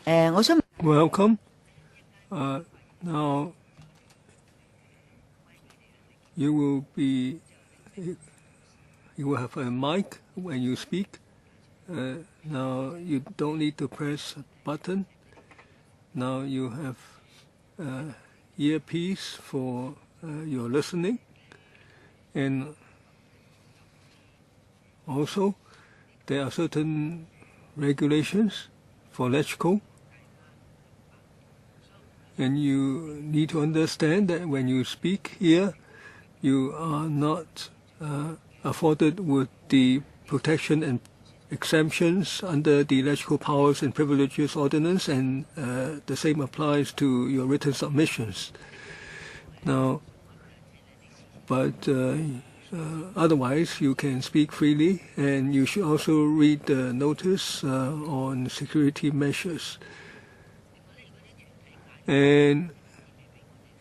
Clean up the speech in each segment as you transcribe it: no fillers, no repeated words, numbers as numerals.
Welcome. Now you will have a mic when you speak. Now you don't need to press a button. Now you have earpiece for your listening, and also there are certain regulations for electrical, and you need to understand that when you speak here, you are not afforded with the protection and exemptions under the Electrical Powers and Privileges Ordinance, and the same applies to your written submissions. Now, but otherwise, you can speak freely, and you should also read the notice on security measures. And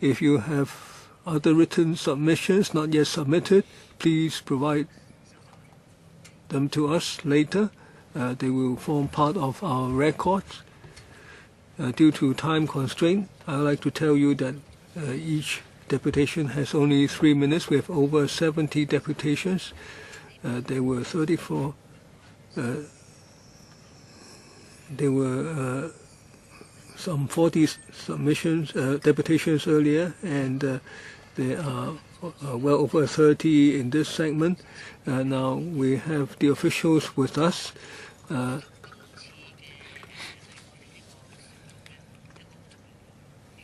if you have other written submissions not yet submitted, please provide them to us later. They will form part of our records. Due to time constraint, I would like to tell you that each deputation has only 3 minutes. We have over 70 deputations. There were 34. There were some 40 submissions, deputations earlier, and there are well over 30 in this segment. Now we have the officials with us.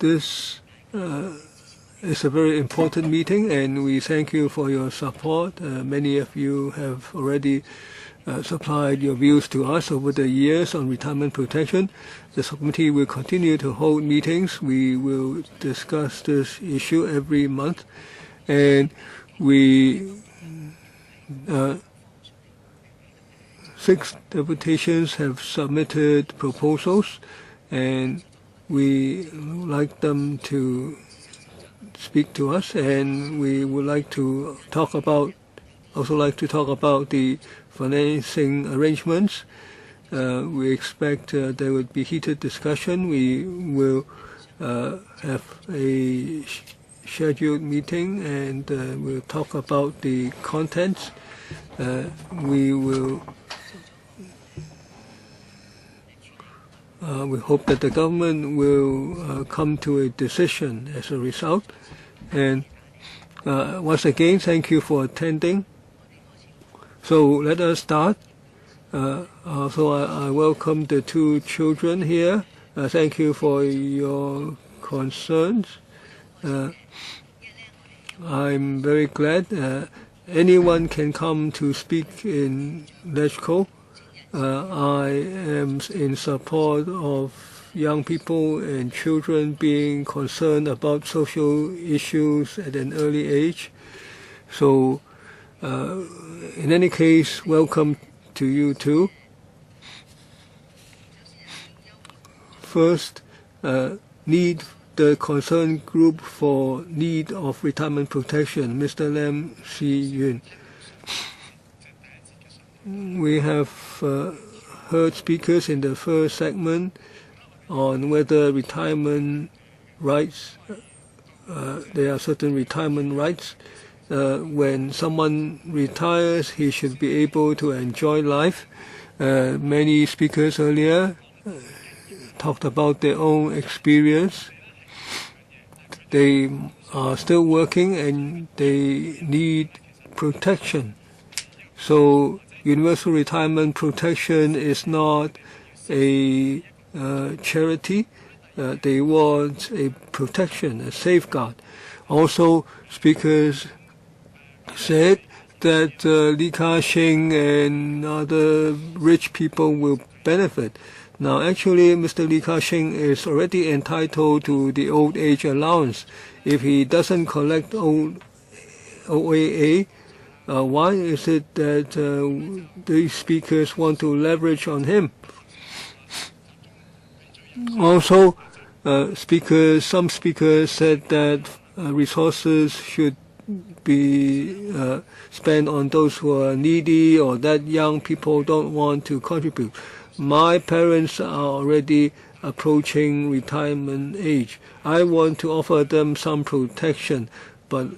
This is a very important meeting, and we thank you for your support. Many of you have already supplied your views to us over the years on retirement protection. The subcommittee will continue to hold meetings. We will discuss this issue every month, and we 6 deputations have submitted proposals, and we would like them to speak to us, and we would like to talk about the financing arrangements. We expect there would be heated discussion. We will have a scheduled meeting, and we'll talk about the contents. We hope that the government will come to a decision as a result. And once again, thank you for attending. So let us start. So I welcome the 2 children here. Thank you for your concerns. I'm very glad anyone can come to speak in electrical. I am in support of young people and children being concerned about social issues at an early age. So in any case, welcome to you too. First, the concerned group for need of retirement protection, Mr. Lam Si-yun. We have heard speakers in the first segment on whether retirement rights, there are certain retirement rights. When someone retires, he should be able to enjoy life. Many speakers earlier talked about their own experience. They are still working and they need protection. So universal retirement protection is not a charity. They want a protection, a safeguard. Also, speakers said that Li Ka-shing and other rich people will benefit. Now, actually, Mr. Li Ka-shing is already entitled to the old age allowance. If he doesn't collect OAA, why is it that these speakers want to leverage on him? Also, some speakers said that resources should be spent on those who are needy or that young people don't want to contribute. my parents are already approaching retirement age. I want to offer them some protection, but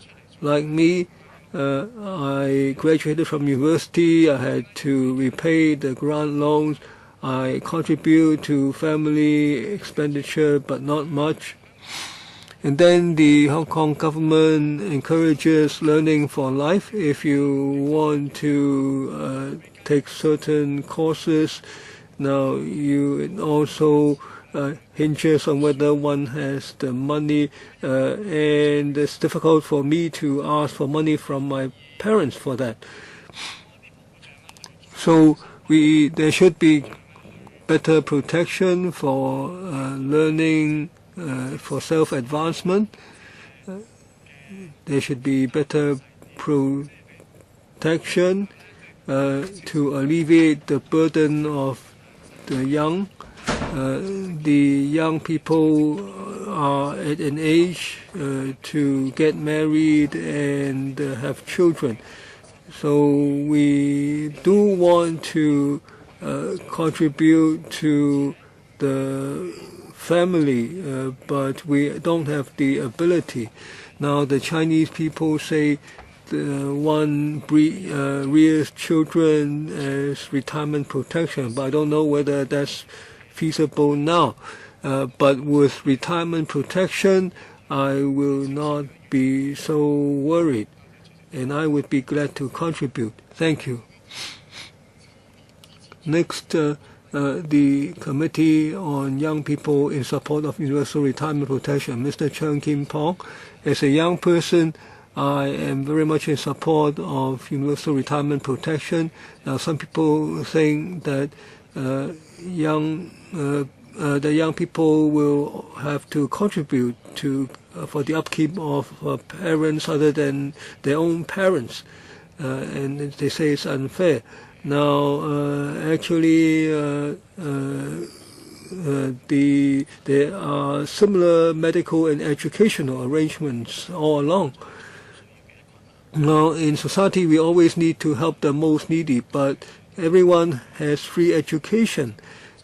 like me, I graduated from university. I had to repay the grant loans. I contribute to family expenditure, but not much. And then the Hong Kong government encourages learning for life. If you want to take certain courses, now it also hinges on whether one has the money, and it's difficult for me to ask for money from my parents for that. So there should be better protection for learning, for self-advancement. There should be better protection to alleviate the burden of the young. The young people are at an age to get married and have children. So we do want to contribute to the family, but we don't have the ability. Now the Chinese people say one rears children as retirement protection, but I don't know whether that's feasible now. But with retirement protection, I will not be so worried, and I would be glad to contribute. Thank you. Next, the Committee on Young People in Support of Universal Retirement Protection, Mr. Cheung Kim Pong. As a young person, I am very much in support of universal retirement protection. Now, some people think that the young people will have to contribute for the upkeep of parents other than their own parents, and they say it's unfair. Now, actually, there are similar medical and educational arrangements all along. Now, in society, we always need to help the most needy, but everyone has free education.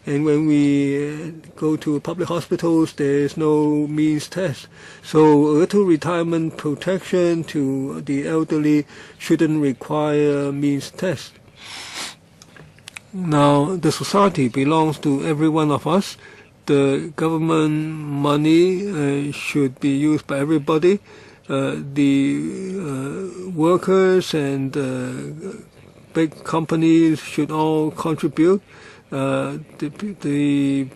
And when we go to public hospitals, there is no means test. So a little retirement protection to the elderly shouldn't require means test. Now, the society belongs to every one of us. The government money should be used by everybody. The workers and big companies should all contribute. The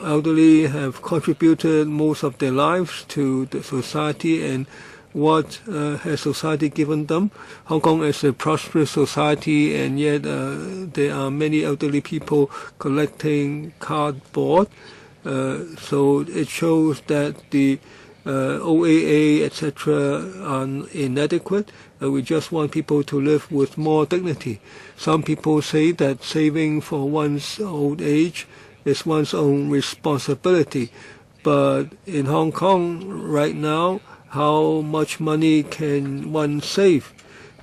elderly have contributed most of their lives to the society, and what has society given them? Hong Kong is a prosperous society, and yet there are many elderly people collecting cardboard. So it shows that the OAA, etc., are inadequate. We just want people to live with more dignity. Some people say that saving for one's old age is one's own responsibility. But in Hong Kong right now, how much money can one save?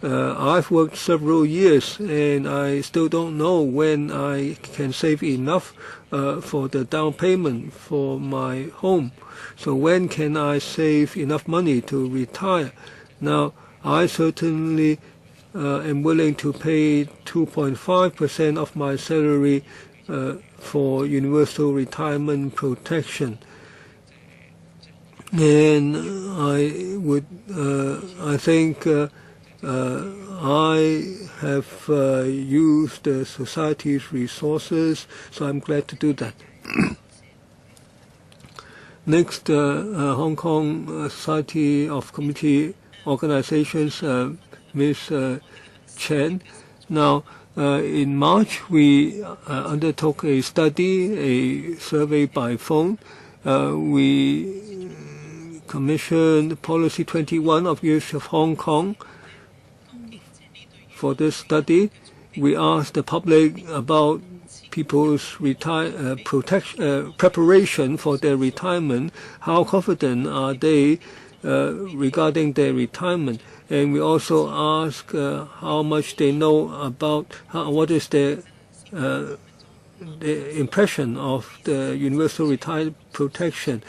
I've worked several years, and I still don't know when I can save enough for the down payment for my home. So when can I save enough money to retire? Now, I certainly am willing to pay 2.5% of my salary for universal retirement protection. And I think I have used the society's resources, so I'm glad to do that. Next, Hong Kong Society of Community Organizations, Ms. Chen. Now, in March, we undertook a study, a survey by phone. We commissioned Policy 21 of University of Hong Kong. For this study, we asked the public about people's preparation for their retirement. How confident are they regarding their retirement? And we also ask how much they know about what is their the impression of the universal retirement protection.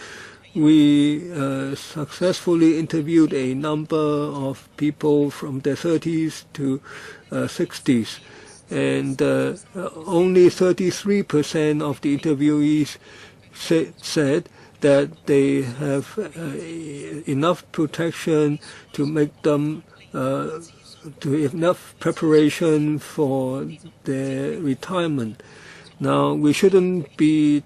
We successfully interviewed a number of people from their 30s to 60s, and only 33% of the interviewees said that they have enough protection to make them to enough preparation for their retirement. Now, we shouldn't be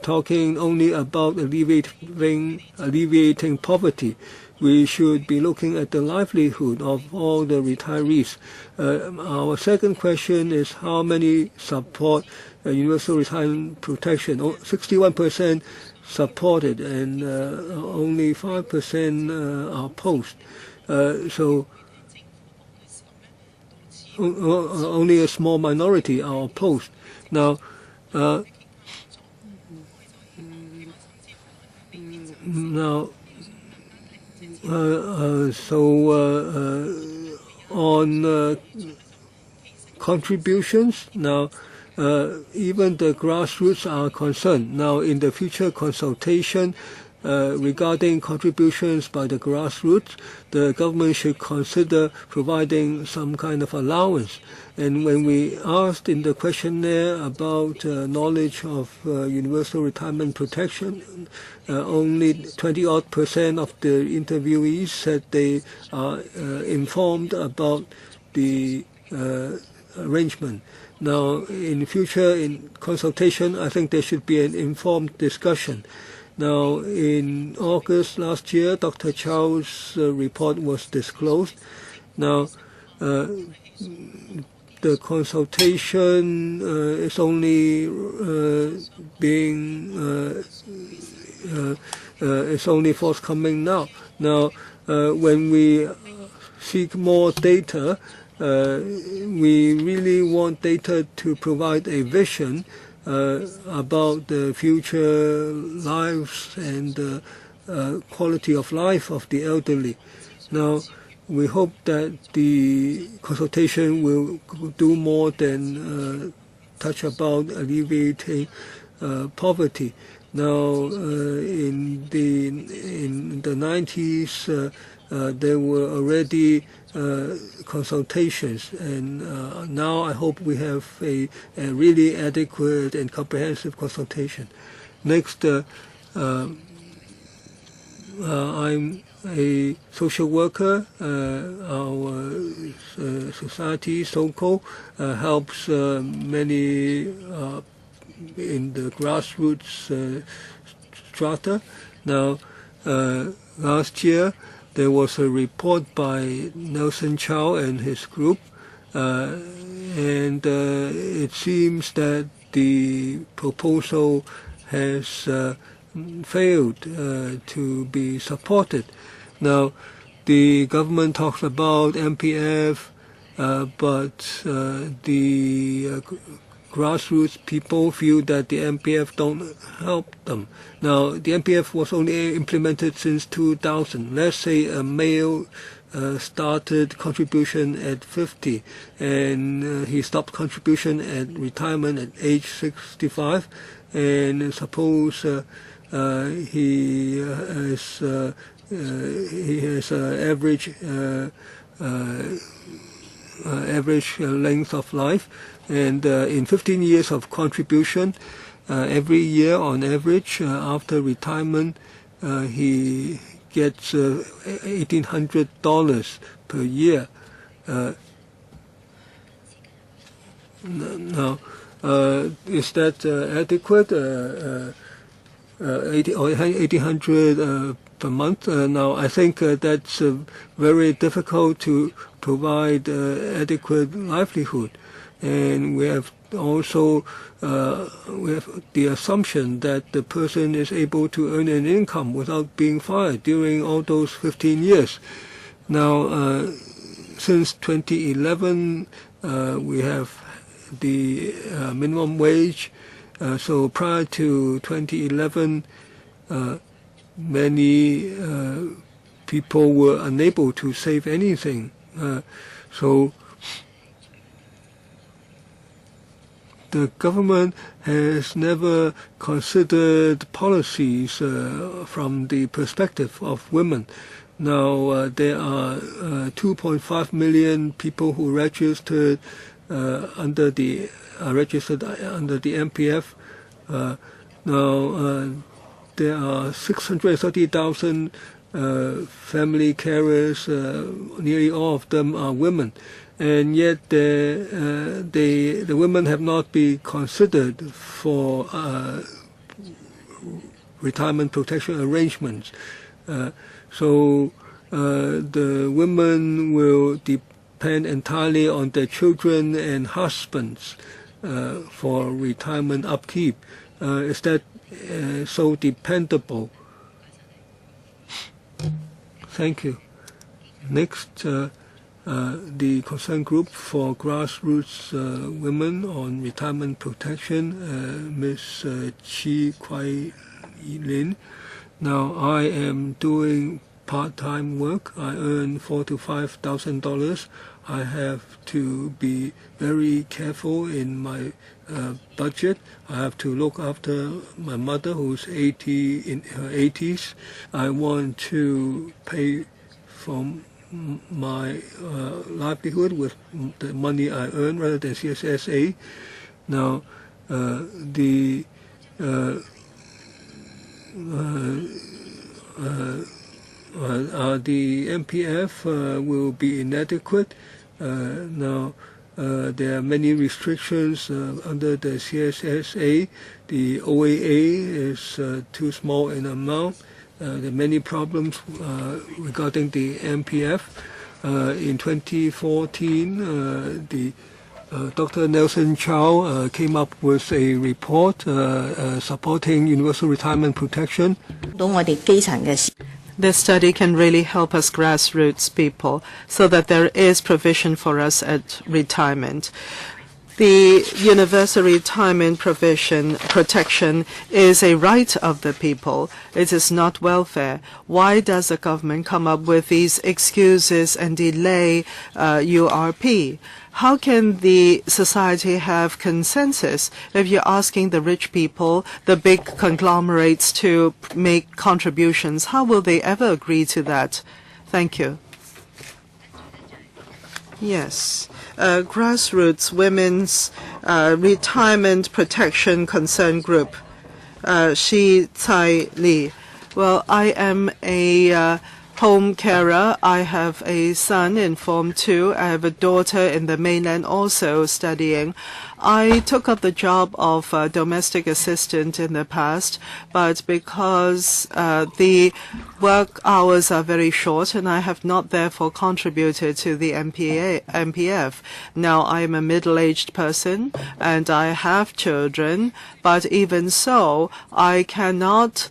talking only about alleviating poverty. We should be looking at the livelihood of all the retirees. Our second question is how many support universal retirement protection. 61% supported, and only 5% are opposed. So only a small minority are opposed. Now, on contributions, now even the grassroots are concerned. Now, in the future consultation regarding contributions by the grassroots, the government should consider providing some kind of allowance. And when we asked in the questionnaire about knowledge of universal retirement protection, only 20-odd% of the interviewees said they are informed about the arrangement. Now, in future, in consultation, I think there should be an informed discussion. Now, in August last year, Dr. Chow's report was disclosed. Now, the consultation is only it's only forthcoming now. Now, when we seek more data, we really want data to provide a vision about the future lives and quality of life of the elderly. Now, we hope that the consultation will do more than touch about alleviating poverty. Now, in the 90s, there were already consultations, and now I hope we have a really adequate and comprehensive consultation. Next, I'm a social worker. Our society, SOCO, helps many in the grassroots strata. Now, last year, there was a report by Nelson Chow and his group, and it seems that the proposal has failed to be supported. Now, the government talks about MPF, but the grassroots people feel that the MPF don't help them. Now, the MPF was only implemented since 2000. Let's say a male started contribution at 50, and he stopped contribution at retirement at age 65, and suppose he has average length of life, and in 15 years of contribution, every year on average after retirement, he gets $1,800 per year. Now, is that adequate? 1,800 per month. Now, I think that's very difficult to provide adequate livelihood, and we have also we have the assumption that the person is able to earn an income without being fired during all those 15 years. Now, since 2011, we have the minimum wage. So prior to 2011, many people were unable to save anything. So the government has never considered policies from the perspective of women. Now there are 2.5 million people who registered under the MPF. Now there are 630,000 family carers. Nearly all of them are women, and yet the women have not been considered for retirement protection arrangements. So the women will depend entirely on their children and husbands for retirement upkeep. Is that so dependable? Thank you. Next, the concern group for grassroots women on retirement protection, Ms. Chi Kwai Lin. Now, I am doing part-time work. I earn $4,000 to $5,000. I have to be very careful in my budget. I have to look after my mother, who's 80, in her 80s. I want to pay for my livelihood with the money I earn rather than CSSA. Now, the MPF will be inadequate. Now, there are many restrictions under the CSSA. The OAA is too small in amount. There are many problems regarding the MPF. In 2014, Dr. Nelson Chow came up with a report supporting universal retirement protection. This study can really help us grassroots people so that there is provision for us at retirement. The universal retirement protection is a right of the people. It is not welfare. Why does the government come up with these excuses and delay URP? How can the society have consensus if you're asking the rich people, the big conglomerates, to make contributions? How will they ever agree to that? Thank you. Yes. Grassroots Women's Retirement Protection Concern Group, Shi Tsai Li. Well, I am a home carer. I have a son in Form 2. I have a daughter in the mainland also studying. I took up the job of domestic assistant in the past, but because the work hours are very short and I have not therefore contributed to the MPF. Now I am a middle-aged person and I have children, but even so, I cannot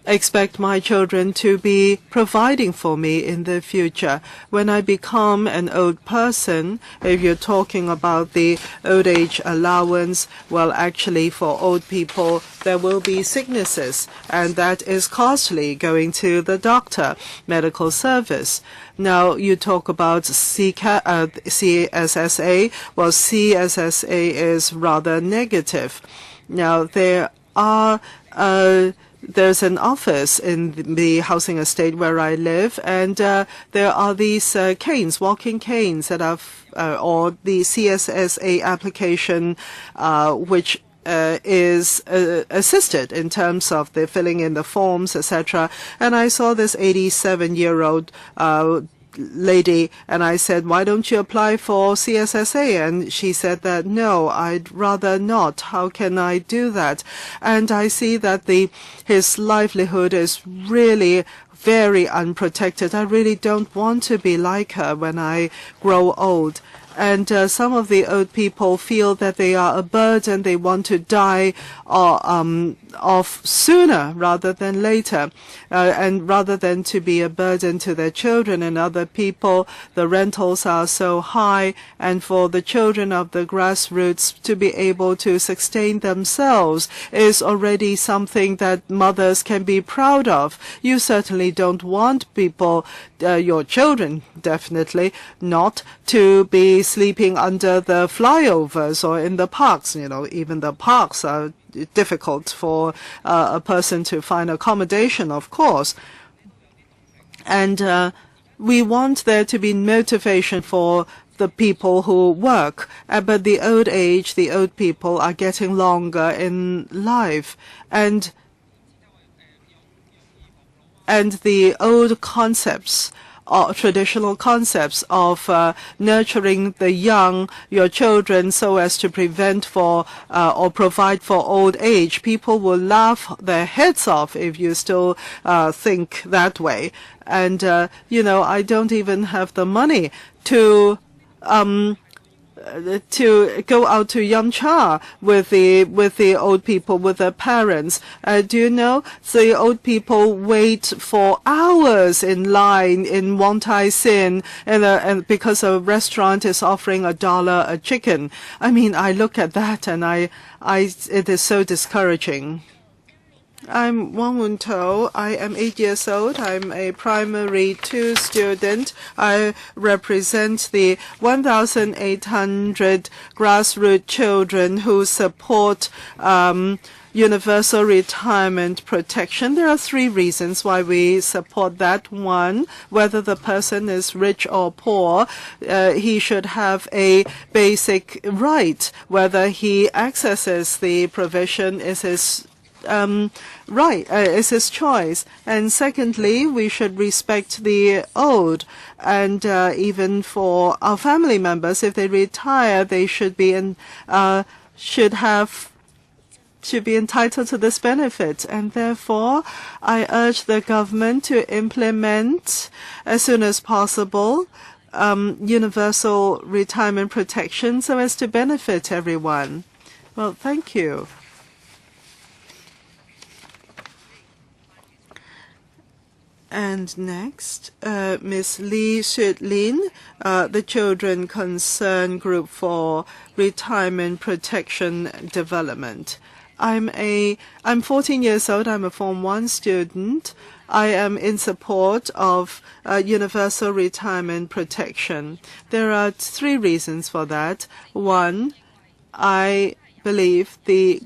expect my children to be providing for me in the future. When I become an old person, if you're talking about the old age allowance, well, actually for old people, there will be sicknesses, and that is costly, going to the doctor, medical service. Now, you talk about CSSA. Well, CSSA is rather negative. Now, there's an office in the housing estate where I live, and there are these canes, walking canes that have, or the CSSA application, which is assisted in terms of the filling in the forms, etc. And I saw this 87-year-old lady, and I said, why don't you apply for CSSA? And she said that, no, I'd rather not. How can I do that? And I see that his livelihood is really very unprotected. I really don't want to be like her when I grow old. And some of the old people feel that they are a burden. They want to die off sooner rather than later, and rather than to be a burden to their children and other people. The rentals are so high, and for the children of the grassroots to be able to sustain themselves is already something that mothers can be proud of. You certainly don't want people your children, definitely not to be sleeping under the flyovers or in the parks. Even the parks are difficult for a person to find accommodation, of course. And we want there to be motivation for the people who work, but the old people are getting longer in life, and the old concepts, traditional concepts of nurturing the young, your children, so as to prevent for or provide for old age. People will laugh their heads off if you still think that way. And I don't even have the money to go out to Yamcha with the old people, with their parents. Do you know the old people wait for hours in line in Wong Tai Sin, and because a restaurant is offering $1 a chicken? I mean, I look at that and it is so discouraging. I'm Wang Wuntou. I am 8 years old. I'm a primary 2 student. I represent the 1,800 grassroots children who support universal retirement protection. There are 3 reasons why we support that. One, whether the person is rich or poor, he should have a basic right. Whether he accesses the provision is his right, is his choice. And secondly, we should respect the old, and even for our family members, if they retire, they should be entitled to this benefit. And therefore, I urge the government to implement as soon as possible universal retirement protection so as to benefit everyone. Well, thank you. And next, Ms. Lee Xuelin, the Children Concern Group for Retirement Protection Development. I'm 14 years old. I'm a Form 1 student. I am in support of universal retirement protection. There are 3 reasons for that. One, I believe the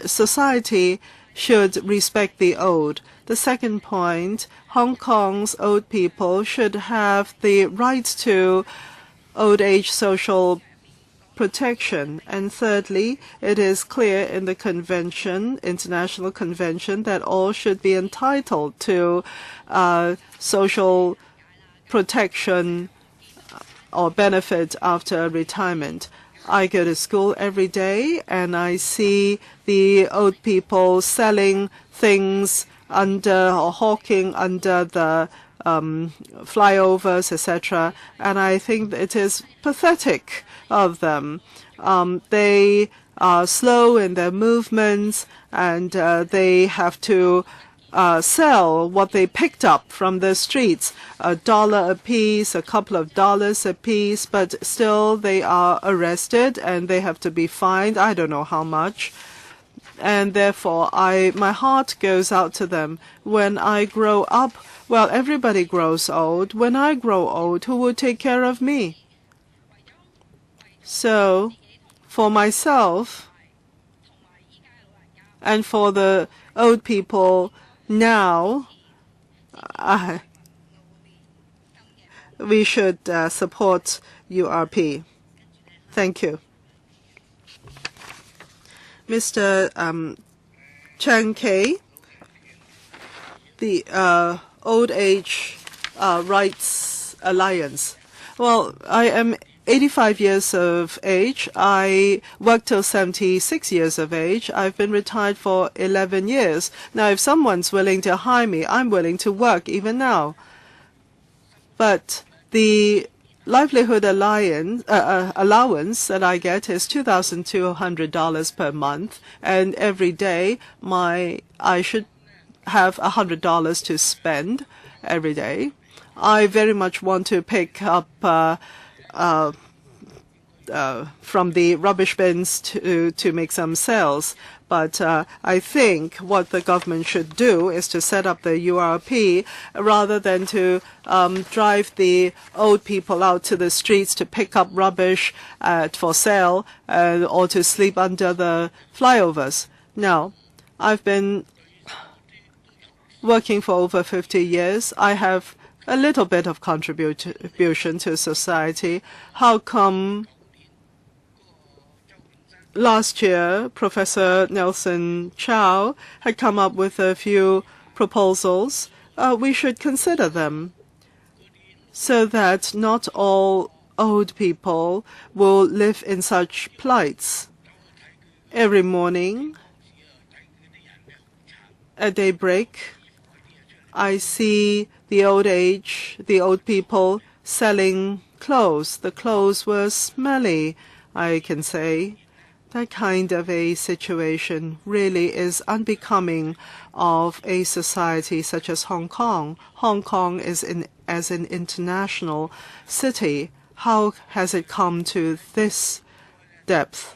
society should respect the old. The second point, Hong Kong's old people should have the right to old age social protection. And thirdly, it is clear in the convention, international convention, that all should be entitled to social protection or benefit after retirement. I go to school every day and I see the old people selling things under or hawking under the flyovers, etc. And I think it is pathetic of them. They are slow in their movements, and they have to sell what they picked up from the streets, $1 a piece, a couple of dollars a piece, but still they are arrested and they have to be fined, I don't know how much. And therefore, my heart goes out to them. When I grow up, well, everybody grows old. When I grow old, who will take care of me? So, for myself and for the old people now, we should support URP. Thank you. Mr. Chang Kei, the Old Age Rights Alliance. Well, I am 85 years of age. I worked till 76 years of age. I've been retired for 11 years. Now, if someone's willing to hire me, I'm willing to work even now. But the livelihood allowance that I get is $2,200 per month, and every day I should have $100 to spend every day. I very much want to pick up from the rubbish bins to make some sales, But I think what the government should do is to set up the URP rather than to drive the old people out to the streets to pick up rubbish for sale or to sleep under the flyovers. Now, I've been working for over 50 years. I have a little bit of contribution to society. How come last year Professor Nelson Chow had come up with a few proposals? We should consider them so that not all old people will live in such plights. Every morning at daybreak, I see the old people selling clothes. The clothes were smelly, I can say. That kind of a situation really is unbecoming of a society such as Hong Kong. Hong Kong is as an international city. How has it come to this depth?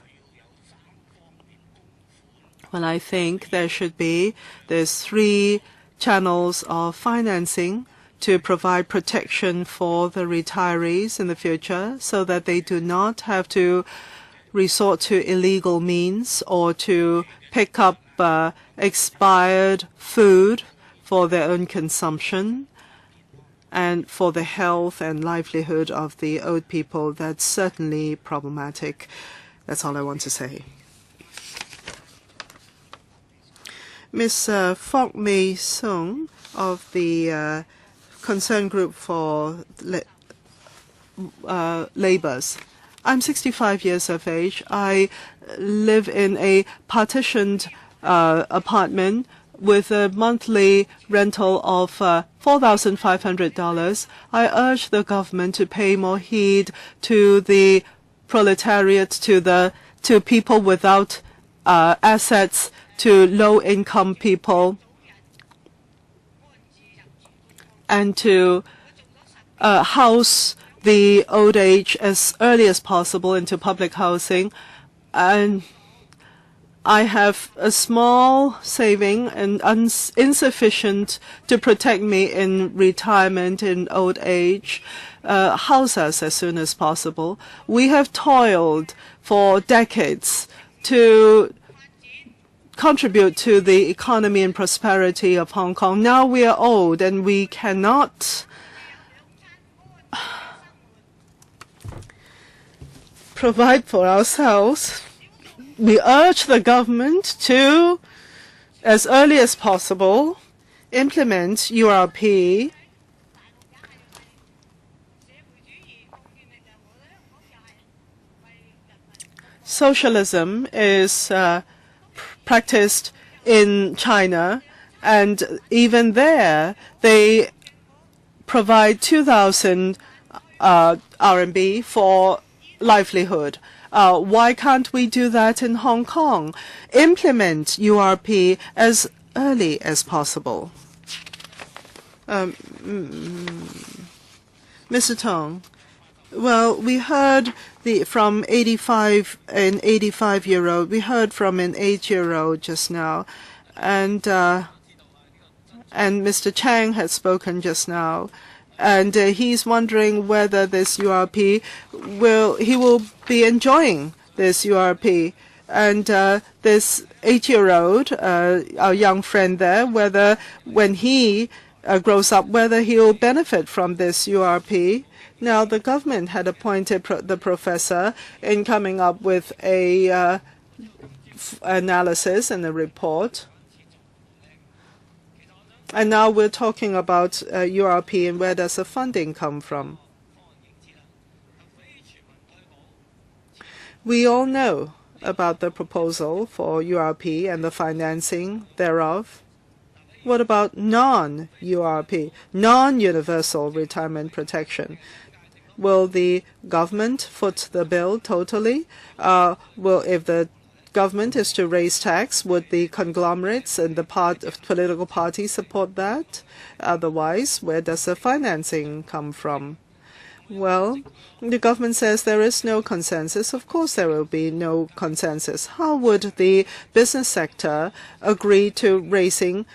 Well, I think there should be these 3 channels of financing to provide protection for the retirees in the future so that they do not have to resort to illegal means or to pick up expired food for their own consumption. And for the health and livelihood of the old people, that's certainly problematic. That's all I want to say. Ms. Fok Mei Sung of the Concern Group for Labours. I'm 65 years of age. I live in a partitioned apartment with a monthly rental of $4,500. I urge the government to pay more heed to the proletariat, to people without assets, to low-income people, and to house the old age as early as possible into public housing. And I have a small saving and insufficient to protect me in retirement, in old age. House us as soon as possible. We have toiled for decades to contribute to the economy and prosperity of Hong Kong. Now we are old and we cannot provide for ourselves. We urge the government to, as early as possible, implement URP. Socialism is practiced in China, and even there they provide 2,000 RMB for livelihood. Why can't we do that in Hong Kong? Implement URP as early as possible. Mr. Tong, well, we heard from 85-year-old. We heard from an 8-year-old just now, and Mr. Chang had spoken just now, and he's wondering whether this URP he will be enjoying this URP, and this 8-year-old, our young friend there, whether when he grows up, whether he will benefit from this URP. Now, the government had appointed the professor in coming up with a analysis and a report. And now we're talking about URP and where does the funding come from. We all know about the proposal for URP and the financing thereof. What about non-URP, non-universal retirement protection? Will the government foot the bill totally? If the government is to raise tax, would the conglomerates and the political parties support that? Otherwise, where does the financing come from? Well, the government says there is no consensus. Of course there will be no consensus. How would the business sector agree to raising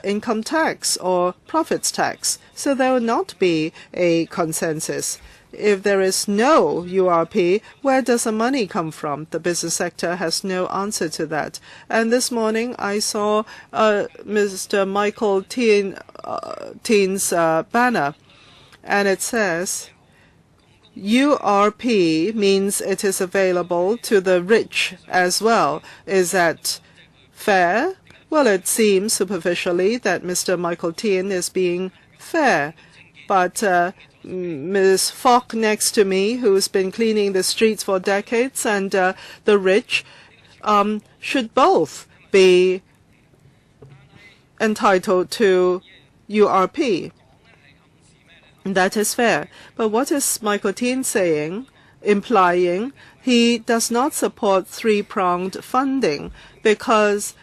income tax or profits tax? So there will not be a consensus. If there is no URP, where does the money come from? The business sector has no answer to that. And this morning I saw Mr. Michael Teen's banner, and it says, URP means it is available to the rich as well. Is that fair? Well, it seems superficially that Mr. Michael Teen is being fair. But Ms. Falk next to me, who's been cleaning the streets for decades, and the rich should both be entitled to URP. That is fair. But what is Michael Teen saying? Implying he does not support three-pronged funding because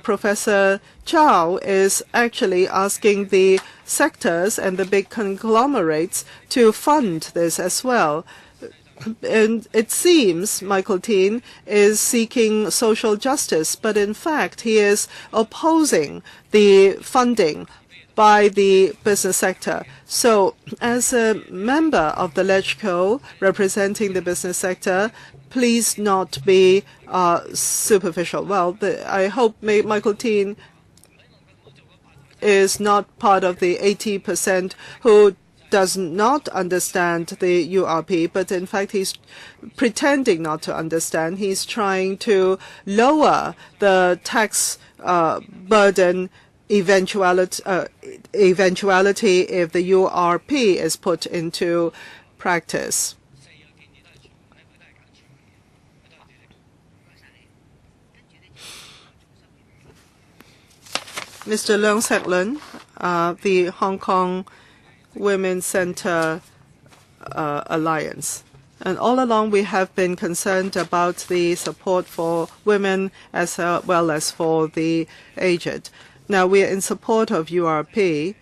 Professor Chow is actually asking the sectors and the big conglomerates to fund this as well. And it seems Michael Teen is seeking social justice, but in fact he is opposing the funding by the business sector. So as a member of the LegCo representing the business sector, please not be superficial. Well, I hope Michael Teen is not part of the 80% who does not understand the URP, but in fact he's pretending not to understand. He's trying to lower the tax burden eventuality if the URP is put into practice. Mr. Leung Sek-lun, the Hong Kong Women's Centre Alliance. And all along we have been concerned about the support for women as well as for the aged. Now we are in support of URP.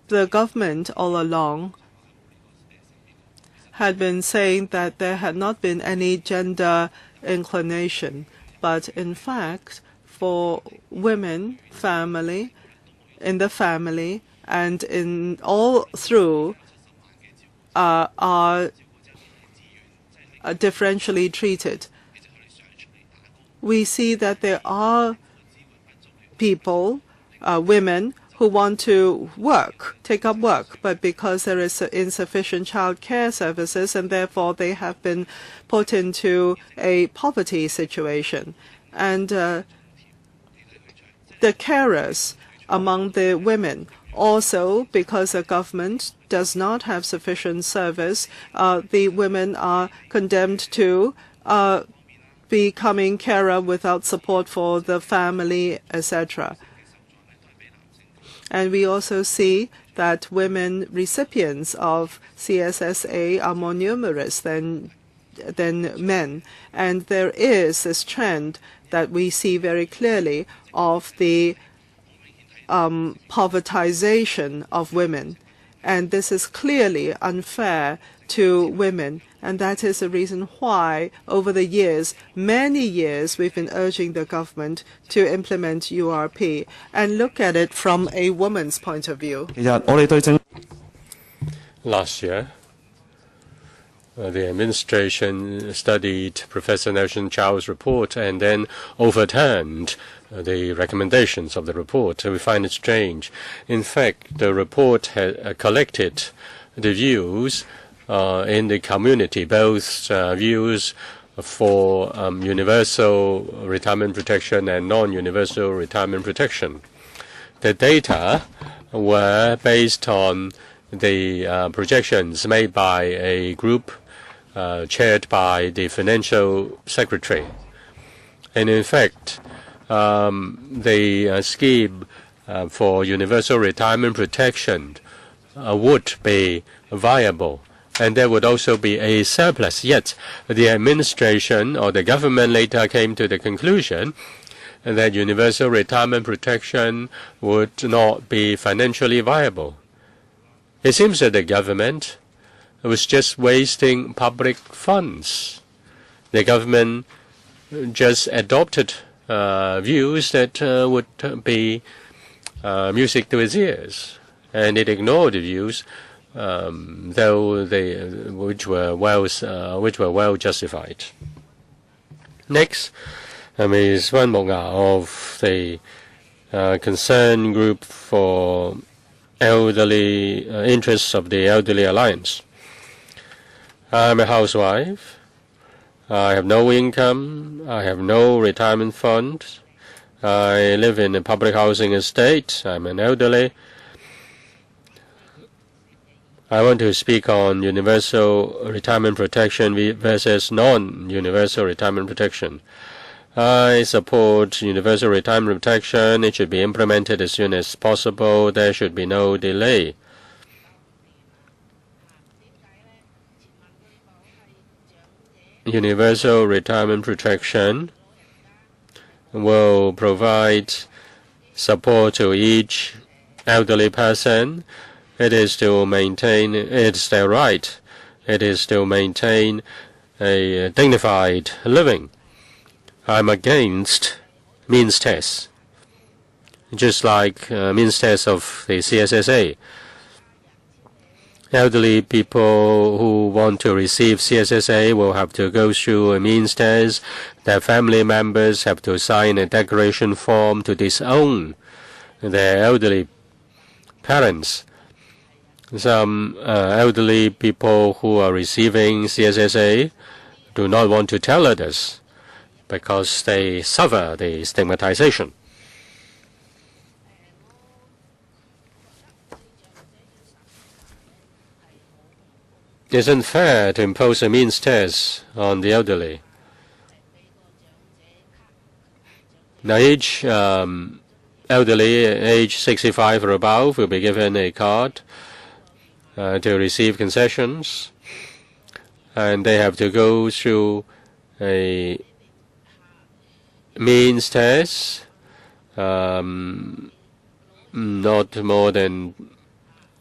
The government all along had been saying that there had not been any gender inclination. But in fact, for women, in the family, and in all through are differentially treated. We see that there are people, women, who want to take up work, but because there is insufficient child care services, and therefore they have been put into a poverty situation. And the carers among the women, also because the government does not have sufficient service, the women are condemned to becoming carer without support for the family, etc. And we also see that women recipients of CSSA are more numerous than men. And there is this trend that we see very clearly of the povertization of women. And this is clearly unfair to women. And that is the reason why, over the years, many years, we've been urging the government to implement URP and look at it from a woman's point of view. Last year, the administration studied Professor Nelson Chow's report and then overturned the recommendations of the report. We find it strange. In fact, the report had collected the views in the community, both views for universal retirement protection and non-universal retirement protection. The data were based on the projections made by a group chaired by the financial secretary. And in fact, the scheme for universal retirement protection would be viable, and there would also be a surplus. Yet the administration or the government later came to the conclusion that universal retirement protection would not be financially viable. It seems that the government was just wasting public funds. The government just adopted views that would be music to its ears, and it ignored the views, though which were well justified. Next, Ms. Wen Mok of the concern group for elderly interests of the Elderly Alliance. I'm a housewife. I have no income. I have no retirement fund. I live in a public housing estate. I'm an elderly. I want to speak on universal retirement protection versus non-universal retirement protection. I support universal retirement protection. It should be implemented as soon as possible. There should be no delay. Universal retirement protection will provide support to each elderly person. It is to maintain, it's their right. It is to maintain a dignified living. I'm against means tests, just like means tests of the CSSA. Elderly people who want to receive CSSA will have to go through a means test. Their family members have to sign a declaration form to disown their elderly parents. Some elderly people who are receiving CSSA do not want to tell others because they suffer the stigmatization. It isn't fair to impose a means test on the elderly. Now each elderly age 65 or above will be given a card to receive concessions, and they have to go through a means test, not more than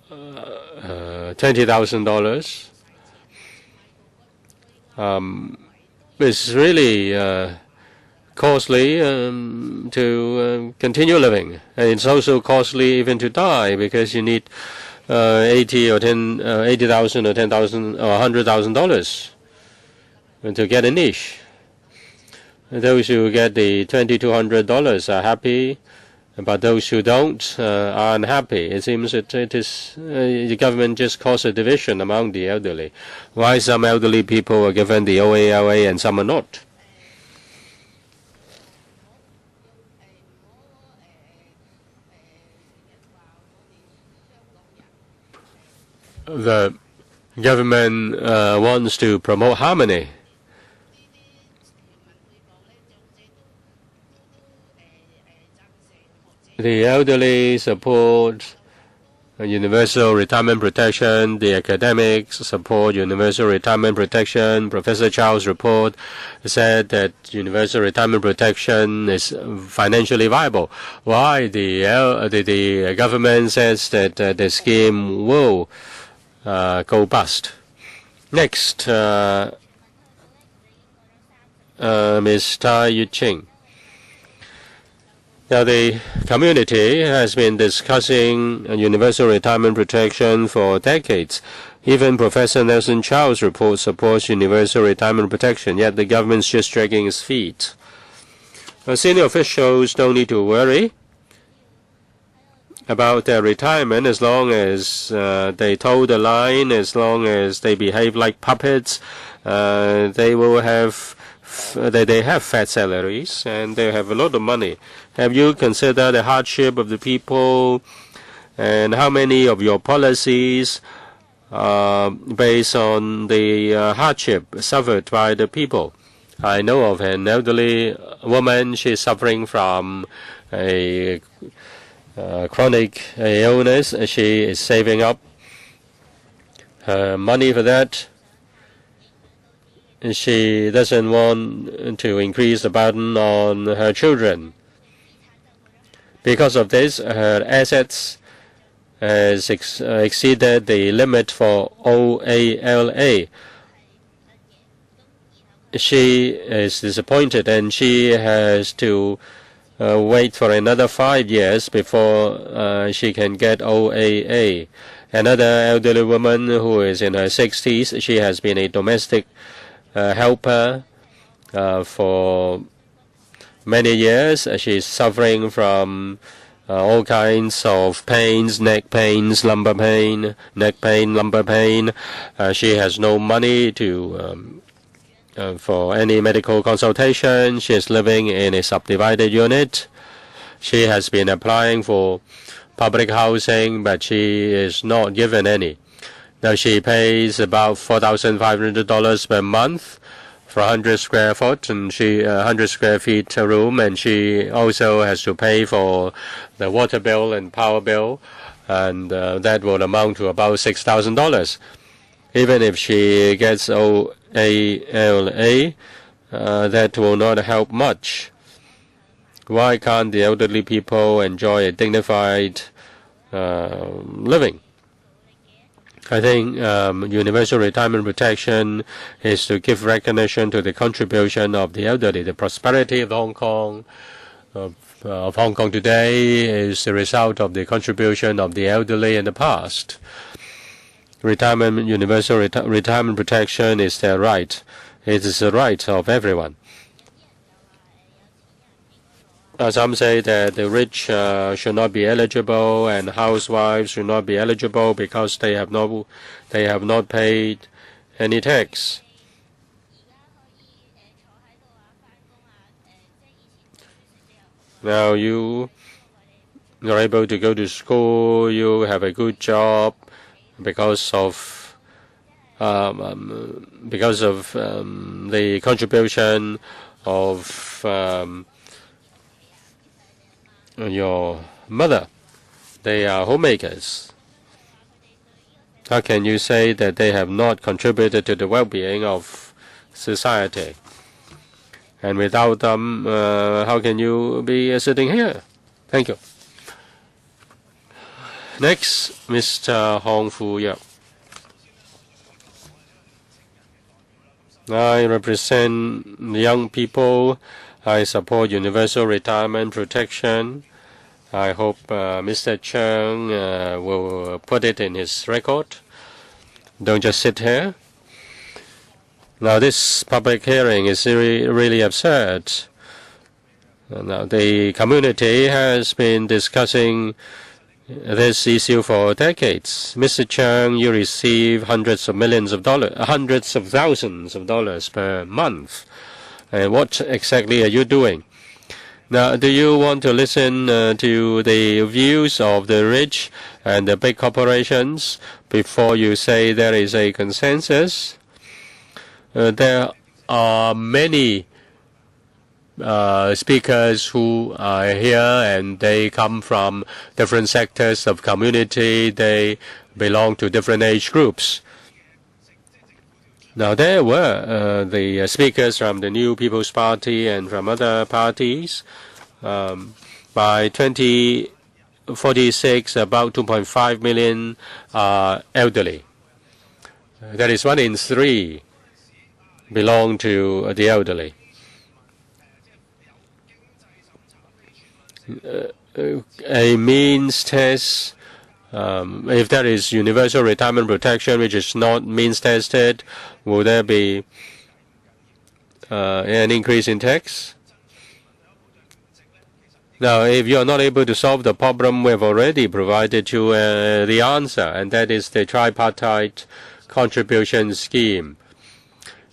$20,000. It's really costly to continue living, and it's also costly even to die because you need $80,000 or $10,000 or $100,000 to get a niche. Those who get the $2,200 are happy, but those who don't are unhappy. It seems that it is the government just caused a division among the elderly. Why some elderly people are given the OALA and some are not? The government wants to promote harmony. The elderly support universal retirement protection. The academics support universal retirement protection. Professor Chow's report said that universal retirement protection is financially viable. Why the government says that the scheme will go bust? Next, Ms. Tai Yu-ching. Now, the community has been discussing universal retirement protection for decades. Even Professor Nelson Chow's report supports universal retirement protection, yet the government's just dragging its feet. Senior officials don't need to worry about their retirement as long as they toe the line, as long as they behave like puppets. They will have they have fat salaries and they have a lot of money. Have you considered the hardship of the people and how many of your policies are based on the hardship suffered by the people? I know of an elderly woman. She's suffering from a chronic illness. She is saving up her money for that. She doesn't want to increase the burden on her children. Because of this, her assets has exceeded the limit for OALA. She is disappointed, and she has to wait for another 5 years before she can get OAA. Another elderly woman who is in her 60s, she has been a domestic helper for many years. She's suffering from all kinds of pains, neck pains, lumbar pain, neck pain, lumbar pain. She has no money to for any medical consultation. She is living in a subdivided unit. She has been applying for public housing, but she is not given any. Now she pays about $4,500 per month for 100 square foot and 100 square feet room, and she also has to pay for the water bill and power bill, and that will amount to about $6,000. Even if she gets OALA, that will not help much. Why can't the elderly people enjoy a dignified living? I think universal retirement protection is to give recognition to the contribution of the elderly. The prosperity of Hong Kong, of Hong Kong today, is the result of the contribution of the elderly in the past. Universal retirement protection is their right. It is the right of everyone. Some say that the rich should not be eligible, and housewives should not be eligible because they have not paid any tax. Now you are able to go to school, you have a good job because of the contribution of your mother. They are homemakers. How can you say that they have not contributed to the well-being of society? And without them, how can you be sitting here? Thank you. Next, Mr. Hong Fu-Yap. I represent young people. I support universal retirement protection. I hope Mr. Cheung will put it in his record. Don't just sit here. Now, this public hearing is really absurd. Now, the community has been discussing this issue for decades. Mr. Cheung, you receive hundreds of thousands of dollars per month. And what exactly are you doing? Now, do you want to listen to the views of the rich and the big corporations before you say there is a consensus? There are many speakers who are here, and they come from different sectors of community. They belong to different age groups. Now, there were the speakers from the New People's Party and from other parties. By 2046, about 2.5 million are elderly. That is 1 in 3 belong to the elderly. A means test, if there is universal retirement protection which is not means tested, will there be an increase in tax? Now, if you are not able to solve the problem, we have already provided you the answer, and that is the tripartite contribution scheme.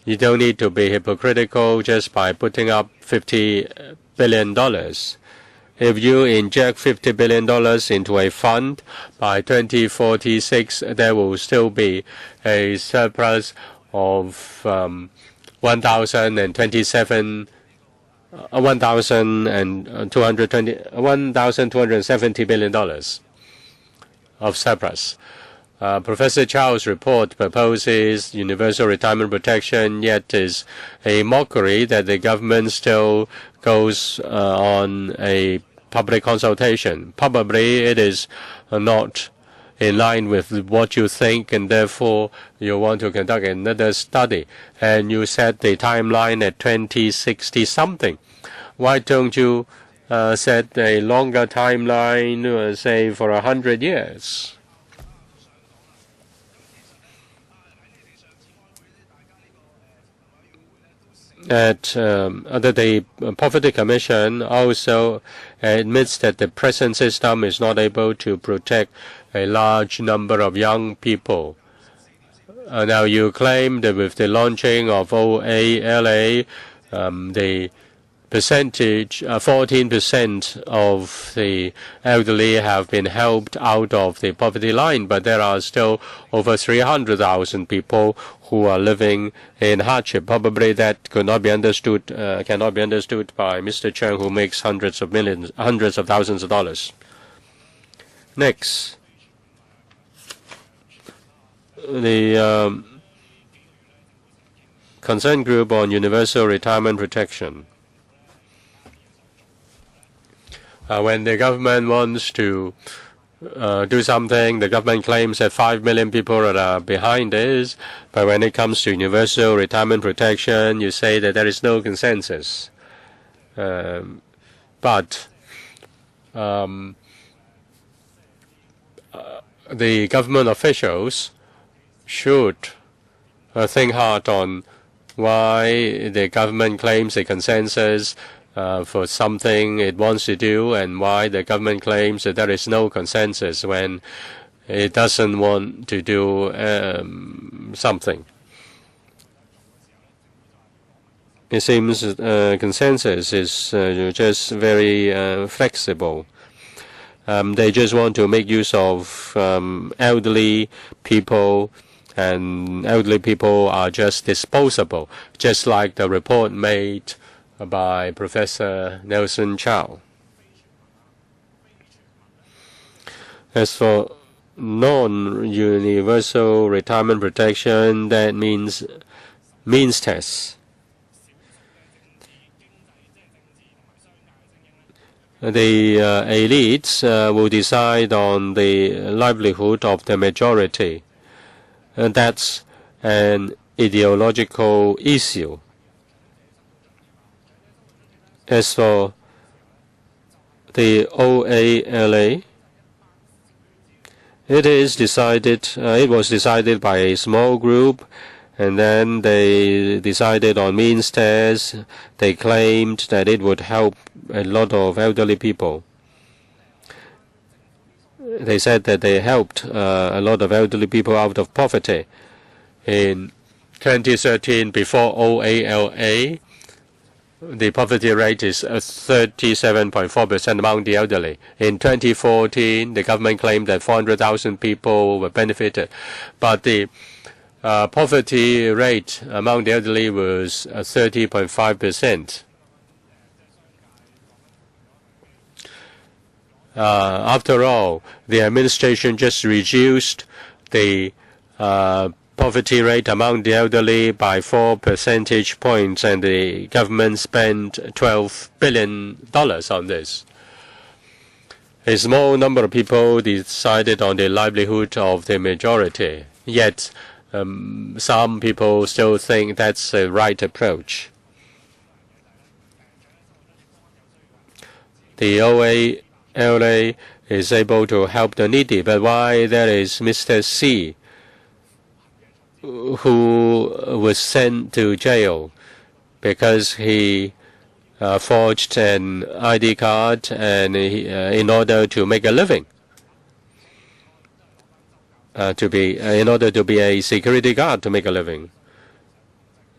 You don't need to be hypocritical just by putting up $50 billion. If you inject $50 billion into a fund, by 2046, there will still be a surplus of $1,270 billion of surplus. Professor Chow's report proposes universal retirement protection, yet is a mockery that the government still goes on a public consultation. Probably it is not in line with what you think, and therefore you want to conduct another study, and you set the timeline at 2060 something. Why don't you set a longer timeline, say for 100 years? The Poverty Commission also admits that the present system is not able to protect a large number of young people. Now you claim that with the launching of OALA, the percentage, 14% of the elderly have been helped out of the poverty line, but there are still over 300,000 people who are living in hardship. Probably that cannot be understood by Mr. Cheng, who makes hundreds of thousands of dollars. Next, the concern group on universal retirement protection. When the government wants to do something, the government claims that 5 million people are behind this, but when it comes to universal retirement protection, you say that there is no consensus. But the government officials should think hard on why the government claims a consensus for something it wants to do, and why the government claims that there is no consensus when it doesn't want to do something. It seems consensus is just very flexible. They just want to make use of elderly people, and elderly people are just disposable, just like the report made by Professor Nelson Chow. As for non-universal retirement protection, that means tests. The elites will decide on the livelihood of the majority. And that's an ideological issue. As for the OALA, it was decided by a small group, and then they decided on means tests. They claimed that it would help a lot of elderly people. They said that they helped a lot of elderly people out of poverty. In 2013, before OALA, the poverty rate is 37.4% among the elderly. In 2014, the government claimed that 400,000 people were benefited, but the poverty rate among the elderly was 30.5%. After all, the administration just reduced the poverty rate among the elderly by 4 percentage points, and the government spent $12 billion on this. A small number of people decided on the livelihood of the majority, yet some people still think that's the right approach. The OALA is able to help the needy, but why there is Mr. C, who was sent to jail because he forged an ID card and in order to make a living, in order to be a security guard to make a living.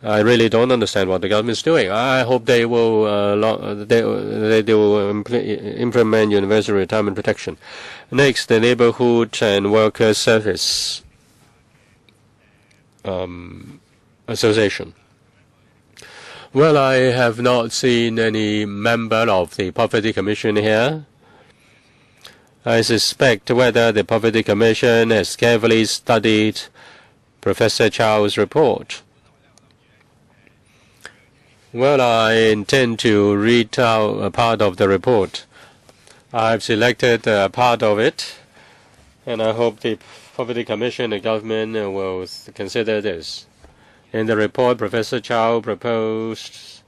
I really don't understand what the government is doing. I hope they will implement universal retirement protection. Next, the Neighborhood and Worker Service Association. Well, I have not seen any member of the Poverty Commission here. I suspect whether the Poverty Commission has carefully studied Professor Chow's report. Well, I intend to read out a part of the report. I've selected a part of it, And I hope the Poverty Commission and government will consider this. In the report, Professor Chow proposed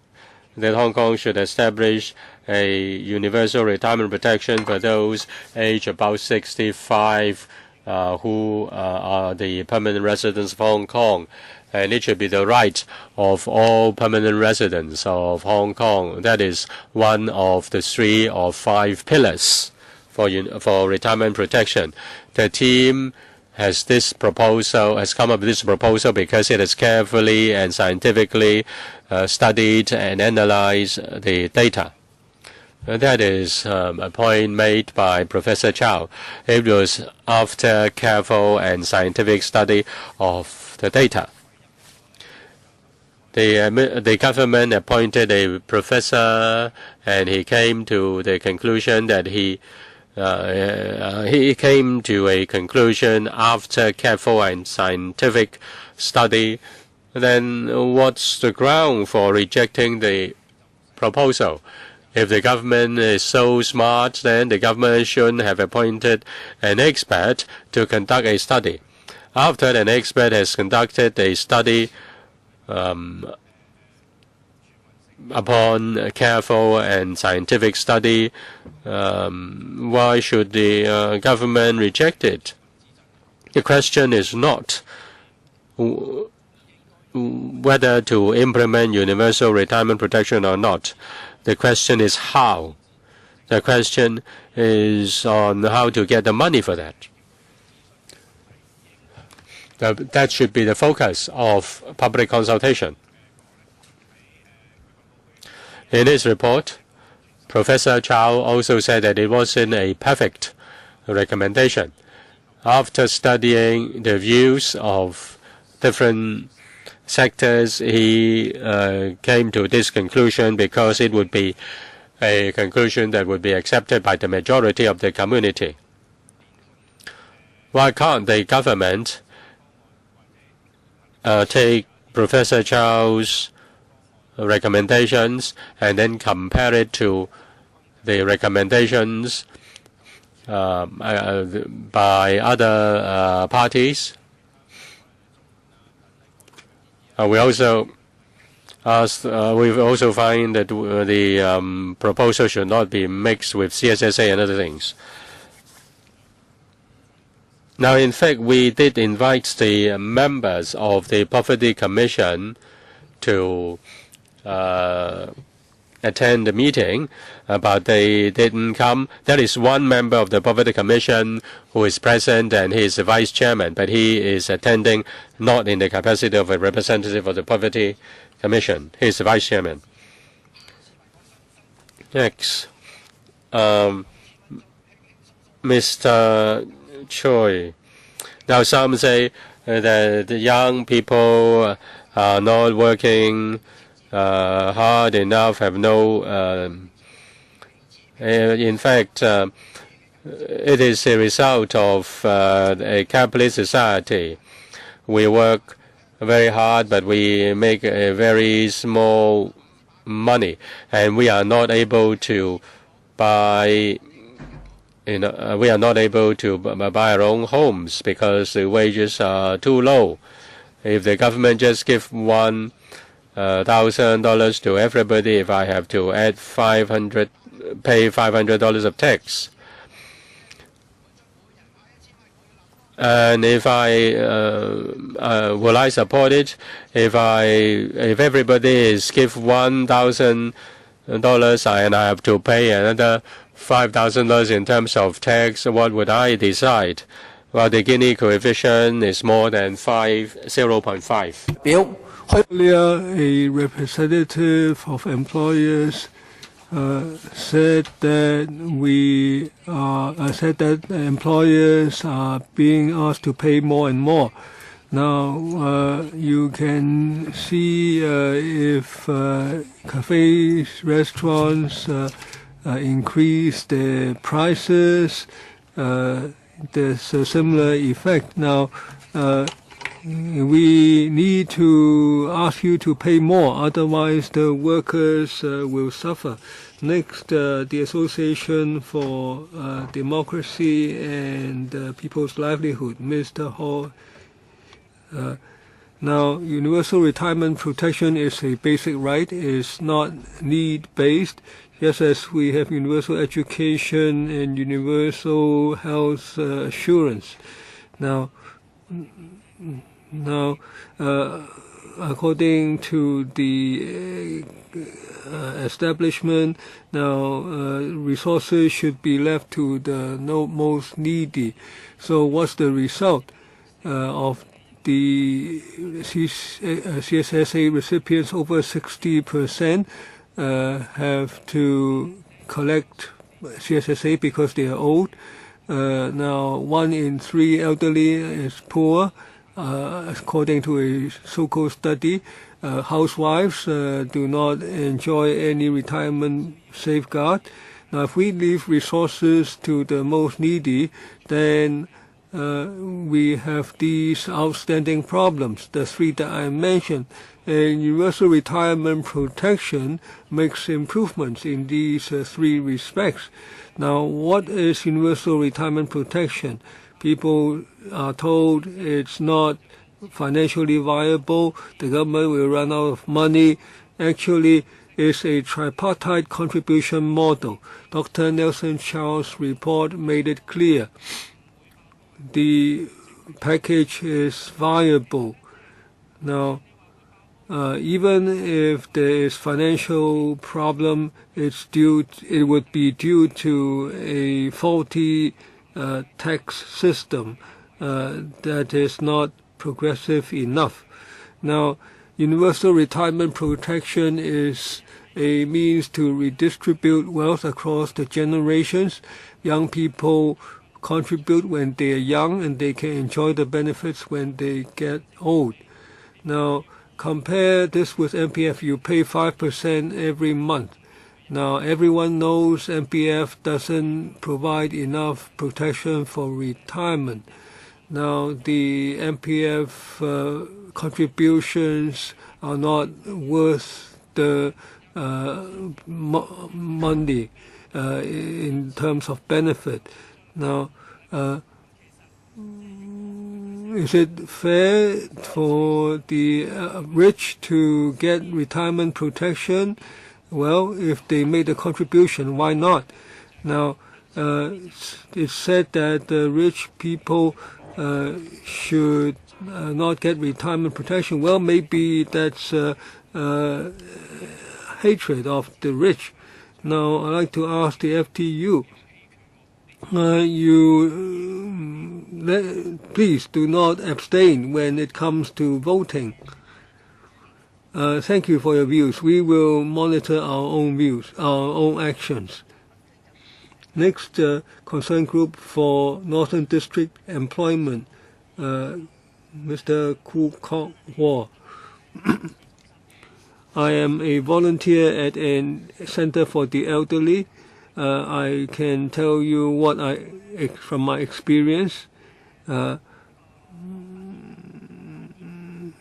that Hong Kong should establish a universal retirement protection for those aged about 65 who are the permanent residents of Hong Kong. And it should be the right of all permanent residents of Hong Kong. That is one of the 3 or 5 pillars for retirement protection. The team has come up with this proposal because it has carefully and scientifically studied and analyzed the data. That is a point made by Professor Chow. It was after careful and scientific study of the data. The government appointed a professor, and he came to the conclusion that he came to a conclusion after careful and scientific study. Then what's the ground for rejecting the proposal? If the government is so smart, then the government shouldn't have appointed an expert to conduct a study. After an expert has conducted a study upon careful and scientific study, why should the government reject it? The question is not whether to implement universal retirement protection or not. The question is how. The question is on how to get the money for that. That should be the focus of public consultation. In his report, Professor Chow also said that it wasn't a perfect recommendation. After studying the views of different sectors, he came to this conclusion because it would be a conclusion that would be accepted by the majority of the community. Why can't the government take Professor Chow's recommendations and then compare it to the recommendations by other parties? We also find that the proposal should not be mixed with CSSA and other things. Now, in fact, we did invite the members of the Poverty Commission to attend the meeting, but they didn't come. There is one member of the Poverty Commission who is present, and he is the vice chairman, but he is attending not in the capacity of a representative of the Poverty Commission. He is the vice chairman. Next, Mr. Choi. Now, some say that the young people are not working hard enough, have no in fact, it is a result of a capitalist society. We work very hard, but we make a very small money, and we are not able to buy. We are not able to buy our own homes because the wages are too low. If the government just give $1,000 to everybody, if I have to add pay $500 of tax, and if will I support it? If everybody is give $1,000 and I have to pay another $5,000 in terms of tax, what would I decide? Well, the Gini coefficient is more than 0.5. Earlier, a representative of employers said that employers are being asked to pay more and more. Now, you can see if cafes, restaurants increase their prices, there's a similar effect. Now, we need to ask you to pay more, otherwise the workers will suffer. Next, the Association for Democracy and People's Livelihood, Mr. Hall. Now, universal retirement protection is a basic right. It's not need-based, just as we have universal education and universal health assurance. Now, according to the establishment, now resources should be left to the most needy. So what's the result of the CSSA recipients? Over 60% have to collect CSSA because they are old. Now, 1 in 3 elderly is poor, according to a so-called study. Housewives do not enjoy any retirement safeguard. Now, if we leave resources to the most needy, then we have these outstanding problems, the 3 that I mentioned. And universal retirement protection makes improvements in these 3 respects. Now, what is universal retirement protection? People are told it's not financially viable, the government will run out of money. Actually, it's a tripartite contribution model. Dr. Nelson Charles' report made it clear. The package is viable. Now, even if there is financial problem, it would be due to a faulty tax system that is not progressive enough. Now, universal retirement protection is a means to redistribute wealth across the generations. Young people contribute when they are young, and they can enjoy the benefits when they get old. Now, compare this with MPF. You pay 5% every month. Now, everyone knows MPF doesn't provide enough protection for retirement. Now, the MPF contributions are not worth the money in terms of benefit. Now, is it fair for the rich to get retirement protection? Well, if they made a contribution, why not? Now, it's said that the rich people should not get retirement protection. Well, maybe that's hatred of the rich. Now, I'd like to ask the FTU, please do not abstain when it comes to voting. Thank you for your views. We will monitor our own views, our own actions. Next, concern group for Northern District Employment, Mr. Ku Kok Hua. I am a volunteer at a center for the elderly. I can tell you what from my experience. Now,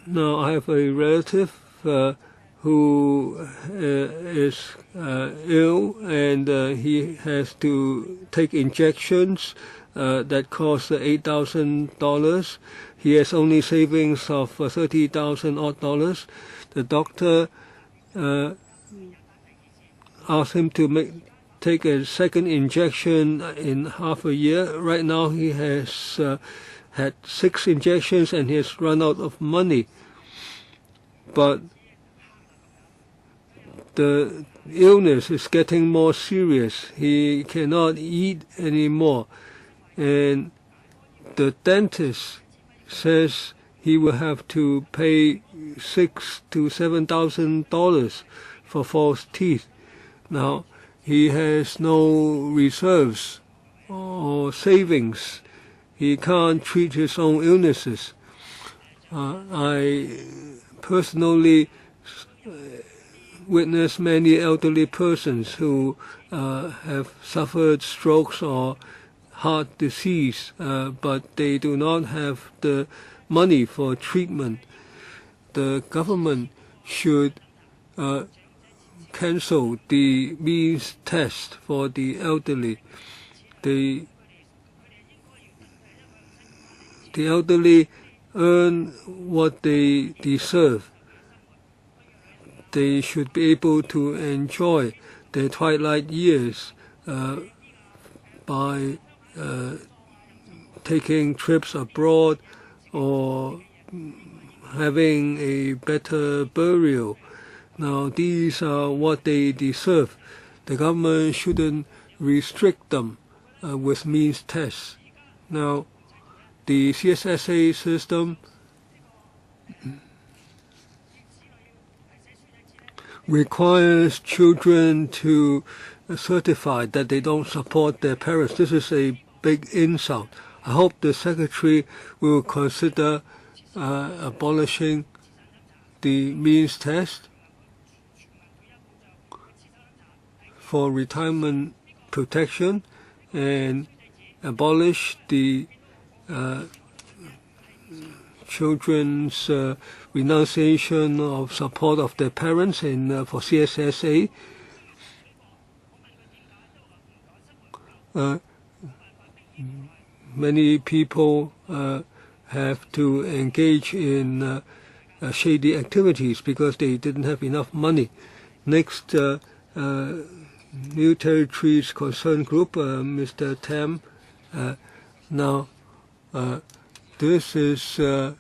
I have a relative who is ill, and he has to take injections that cost $8,000. He has only savings of $30,000 odd. The doctor asked him to take a second injection in half a year. Right now he has had 6 injections and he has run out of money. But the illness is getting more serious. He cannot eat anymore. And the dentist says he will have to pay $6,000 to $7,000 for false teeth. Now, he has no reserves or savings. He can't treat his own illnesses. I personally witnessed many elderly persons who have suffered strokes or heart disease, but they do not have the money for treatment. The government should cancel the means test for the elderly. The elderly earn what they deserve. They should be able to enjoy their twilight years by taking trips abroad or having a better burial. Now, these are what they deserve. The government shouldn't restrict them with means tests. Now, the CSSA system requires children to certify that they don't support their parents. This is a big insult. I hope the Secretary will consider abolishing the means test for retirement protection and abolish the children's renunciation of support of their parents for CSSA. Many people have to engage in shady activities because they didn't have enough money. Next, New Territories Concerned Group, Mr. Tam. Now, this is a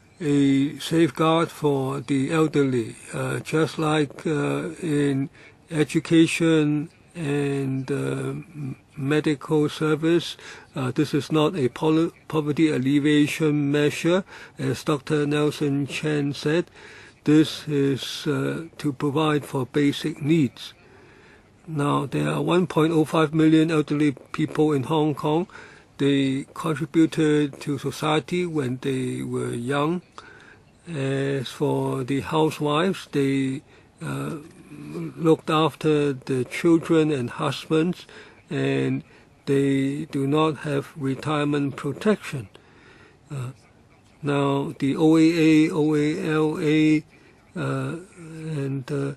safeguard for the elderly, just like in education and medical service. This is not a poverty alleviation measure, as Dr. Nelson Chen said. This is to provide for basic needs. Now, there are 1.05 million elderly people in Hong Kong. They contributed to society when they were young. As for the housewives, they looked after the children and husbands, and they do not have retirement protection. Now, the OAA, OALA, and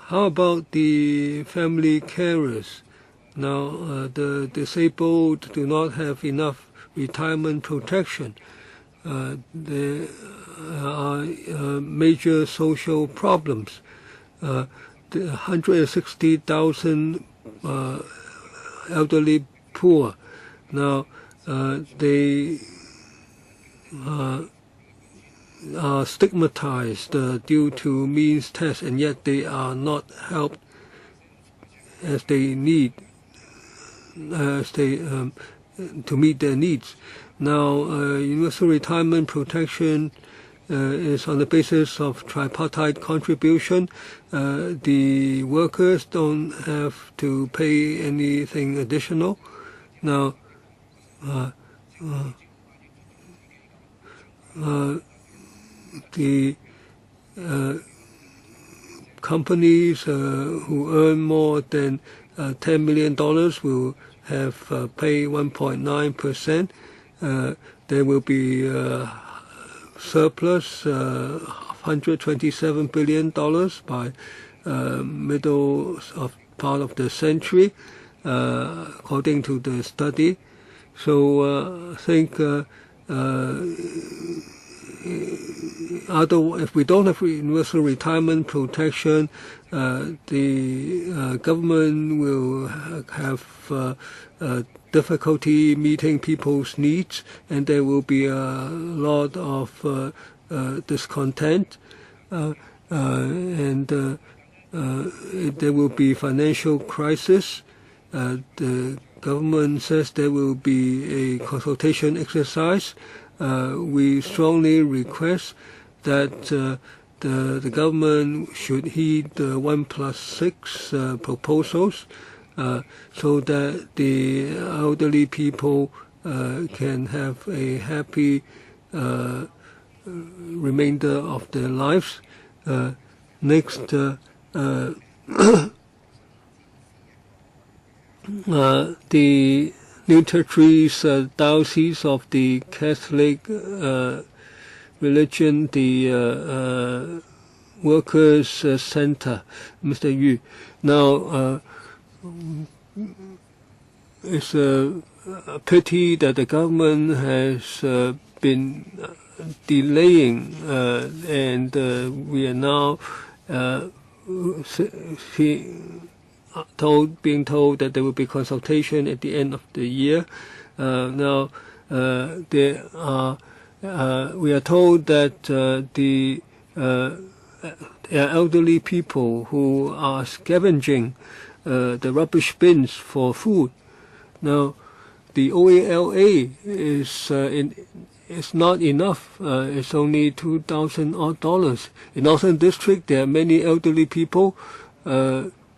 how about the family carers? Now, the disabled do not have enough retirement protection. There are major social problems. 160,000 elderly poor. Now, they are stigmatized due to means tests, and yet they are not helped as they need, to meet their needs. Now, universal retirement protection is on the basis of tripartite contribution. The workers don't have to pay anything additional. Now, the companies who earn more than $10 million will have pay 1.9%. There will be surplus $127 billion by middle of part of the century, according to the study. So I think if we don't have universal retirement protection, the government will have difficulty meeting people's needs, and there will be a lot of discontent, and there will be financial crisis. The government says there will be a consultation exercise. We strongly request that the government should heed the 1+6 proposals, so that the elderly people can have a happy remainder of their lives. Next, the New Territories Diocese of the Catholic religion, the Workers' Center, Mr. Yu. Now, it's a pity that the government has been delaying, and we are now being told that there will be consultation at the end of the year. Now, we are told that the elderly people who are scavenging the rubbish bins for food. Now, the OALA is not enough. It's only $2,000. In Northern District, there are many elderly people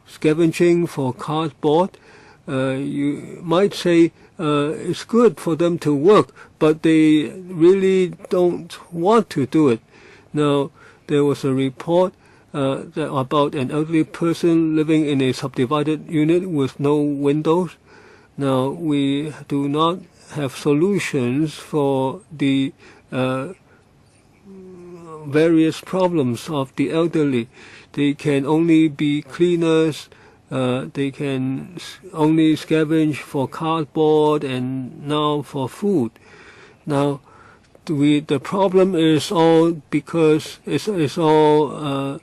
scavenging for cardboard. You might say it's good for them to work, but they really don't want to do it. Now, there was a report about an elderly person living in a subdivided unit with no windows. Now, we do not have solutions for the various problems of the elderly. They can only be cleaners. They can only scavenge for cardboard and now for food. Now, the problem is all because it's all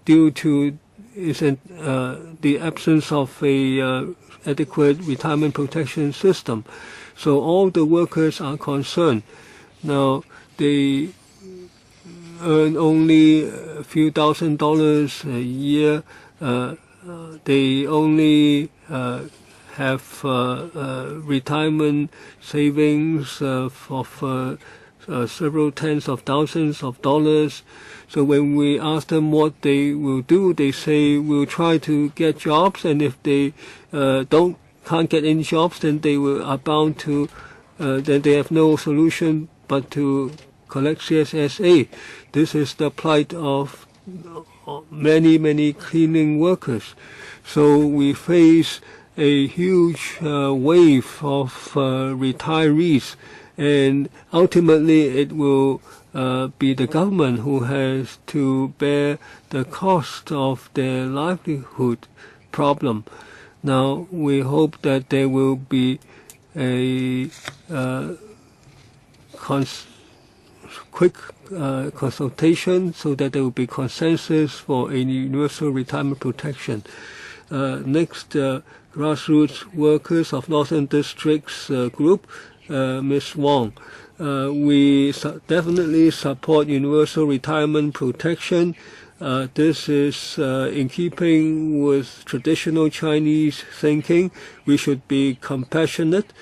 due to the absence of a adequate retirement protection system. So all the workers are concerned. Now, they earn only a few $1,000s a year. They only have retirement savings of several tens of thousands of dollars. So when we ask them what they will do, they say we'll try to get jobs, and if they can't get any jobs, then they are bound to then they have no solution but to collect CSSA. This is the plight of many cleaning workers. So we face a huge wave of retirees, and ultimately it will be the government who has to bear the cost of their livelihood problem. Now, we hope that there will be a quick consultation so that there will be consensus for a universal retirement protection. Next, grassroots workers of Northern Districts group, Ms. Wong. We definitely support universal retirement protection. This is in keeping with traditional Chinese thinking. We should be compassionate.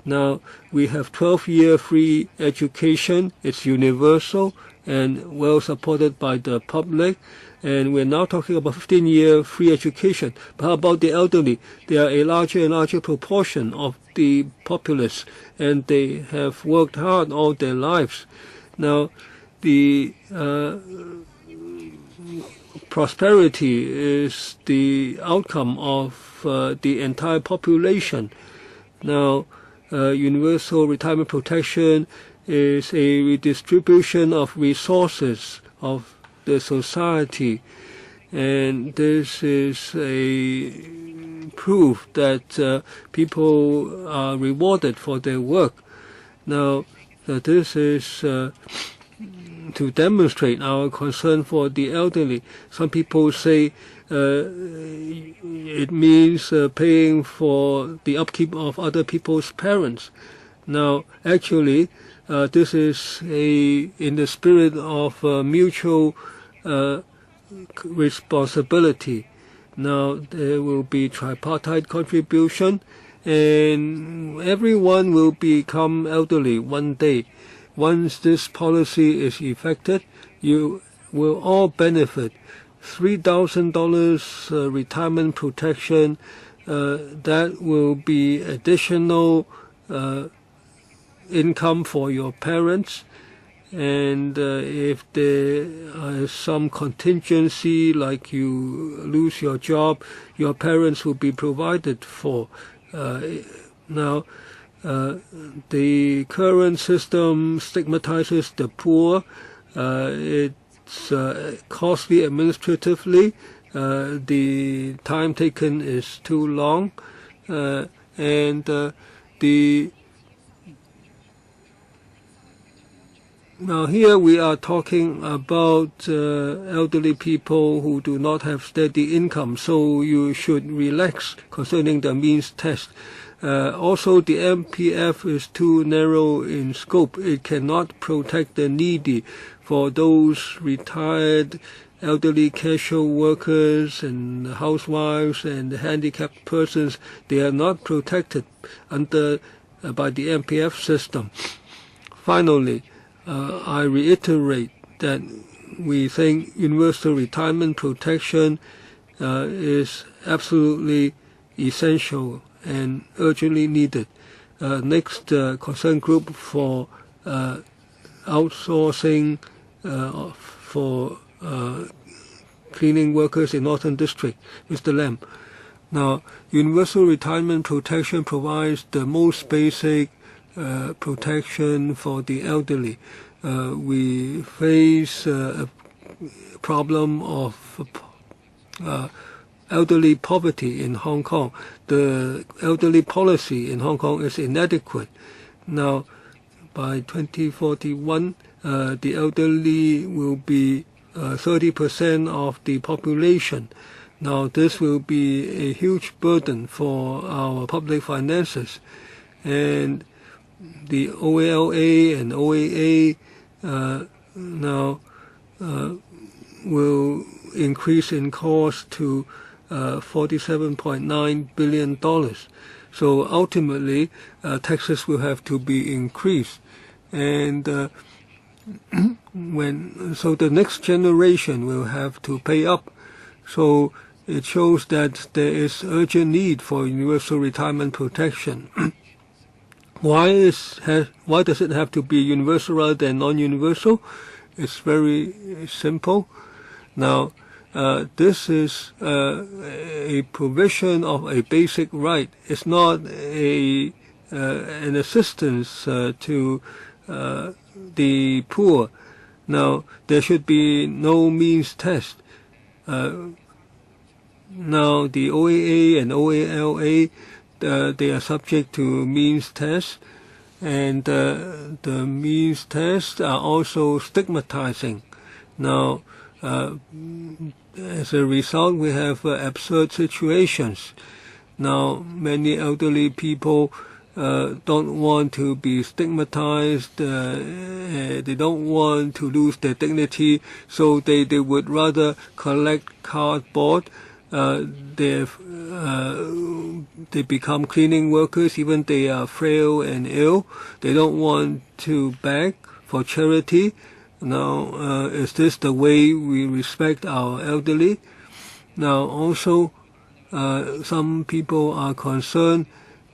Now, we have 12-year free education. It's universal and well supported by the public. And we're now talking about 15-year free education. But how about the elderly? They are a larger and larger proportion of the populace, and they have worked hard all their lives. Now, the prosperity is the outcome of the entire population. Now, universal retirement protection is a redistribution of resources of the society, and this is a proof that people are rewarded for their work. Now, this is to demonstrate our concern for the elderly. Some people say it means paying for the upkeep of other people's parents. Now, actually, this is in the spirit of mutual responsibility. Now, there will be tripartite contribution, and everyone will become elderly one day. Once this policy is effected, you will all benefit. $3,000 retirement protection, that will be additional income for your parents. And if there is some contingency, like you lose your job, your parents will be provided for. Now, the current system stigmatizes the poor. It's costly administratively. The time taken is too long, and now here we are talking about elderly people who do not have steady income, so you should relax concerning the means test. Also, the MPF is too narrow in scope. It cannot protect the needy. For those retired elderly casual workers and housewives and handicapped persons, they are not protected by the MPF system. Finally, I reiterate that we think universal retirement protection is absolutely essential and urgently needed. Next, concern group for outsourcing for cleaning workers in Northern District, Mr. Lam. Now, universal retirement protection provides the most basic protection for the elderly. We face a problem of elderly poverty in Hong Kong. The elderly policy in Hong Kong is inadequate. Now, by 2041, the elderly will be 30% of the population. Now, this will be a huge burden for our public finances. And the OALA and OAA now will increase in cost to $47.9 billion. So ultimately, taxes will have to be increased. And so the next generation will have to pay up. So it shows that there is urgent need for universal retirement protection. Why does it have to be universal rather than non-universal? It's very simple. Now, this is a provision of a basic right. It's not an assistance to the poor. Now, there should be no means test. Now, the OAA and OALA, they are subject to means tests, and the means tests are also stigmatizing. Now, as a result, we have absurd situations. Now, many elderly people don't want to be stigmatized. They don't want to lose their dignity, so they would rather collect cardboard. They become cleaning workers, even they are frail and ill. They don't want to beg for charity. Now, is this the way we respect our elderly? Now, also, some people are concerned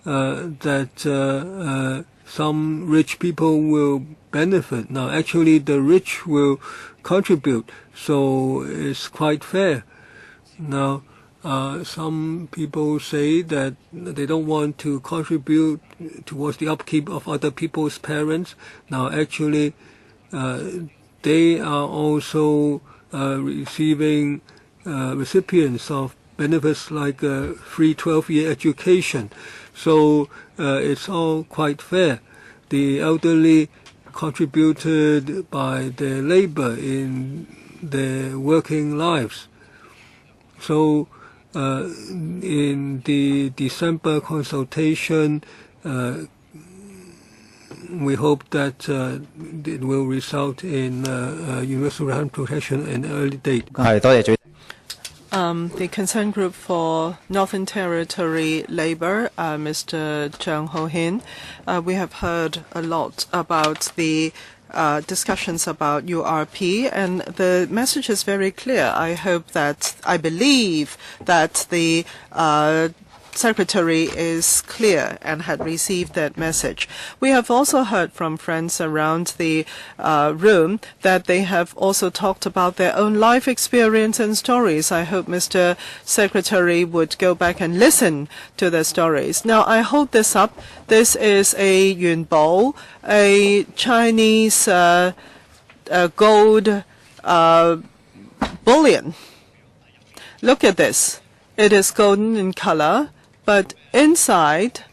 that some rich people will benefit. Now, actually, the rich will contribute, so it's quite fair. Now, some people say that they don't want to contribute towards the upkeep of other people's parents. Now, actually, they are also receiving recipients of benefits like free 12-year education. So it's all quite fair. The elderly contributed by their labor in their working lives. So in the December consultation, we hope that it will result in universal retirement protection at an early date. The concerned group for Northern Territory Labour, Mr. Zhang Ho-hin, we have heard a lot about the discussions about URP, and the message is very clear. I believe that the Secretary is clear and had received that message. We have also heard from friends around the room that they have also talked about their own life experience and stories. I hope Mr. Secretary would go back and listen to their stories. Now, I hold this up. This is a yunbo, a Chinese gold bullion. Look at this. It is golden in color, but inside,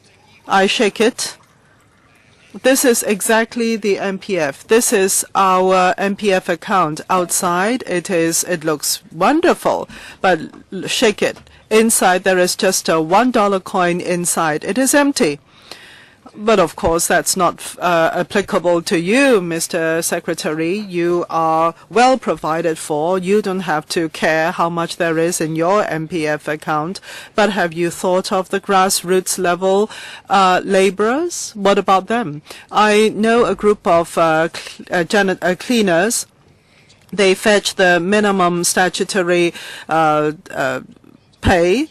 I shake it. This is exactly the MPF. This is our MPF account. Outside, it looks wonderful, but shake it. Inside, there is just a $1 coin inside. It is empty. But of course, that's not applicable to you, Mr. Secretary. You are well provided for. You don't have to care how much there is in your MPF account. But have you thought of the grassroots level laborers? What about them? I know a group of cleaners. They fetch the minimum statutory pay,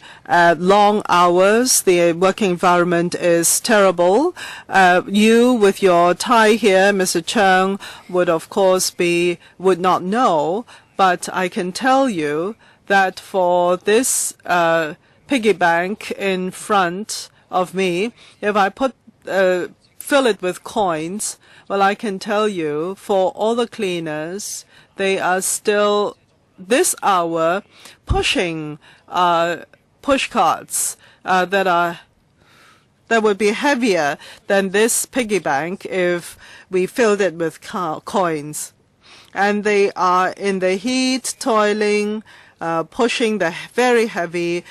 long hours. The working environment is terrible. You, with your tie here, Mr. Cheung, would of course would not know, but I can tell you that for this piggy bank in front of me, if I fill it with coins, well, I can tell you for all the cleaners, they are still this hour pushing push carts that would be heavier than this piggy bank if we filled it with coins. And they are in the heat, toiling, pushing the very heavy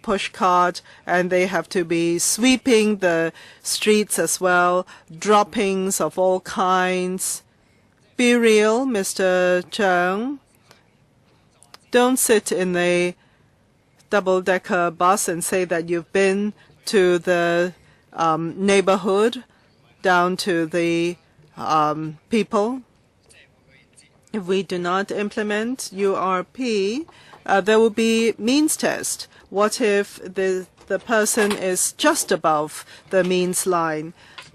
push cart, and they have to be sweeping the streets as well, droppings of all kinds. Be real, Mr. Cheung. Don't sit in a double-decker bus and say that you've been to the neighborhood, down to the people. If we do not implement URP, there will be means test. What if the person is just above the means line?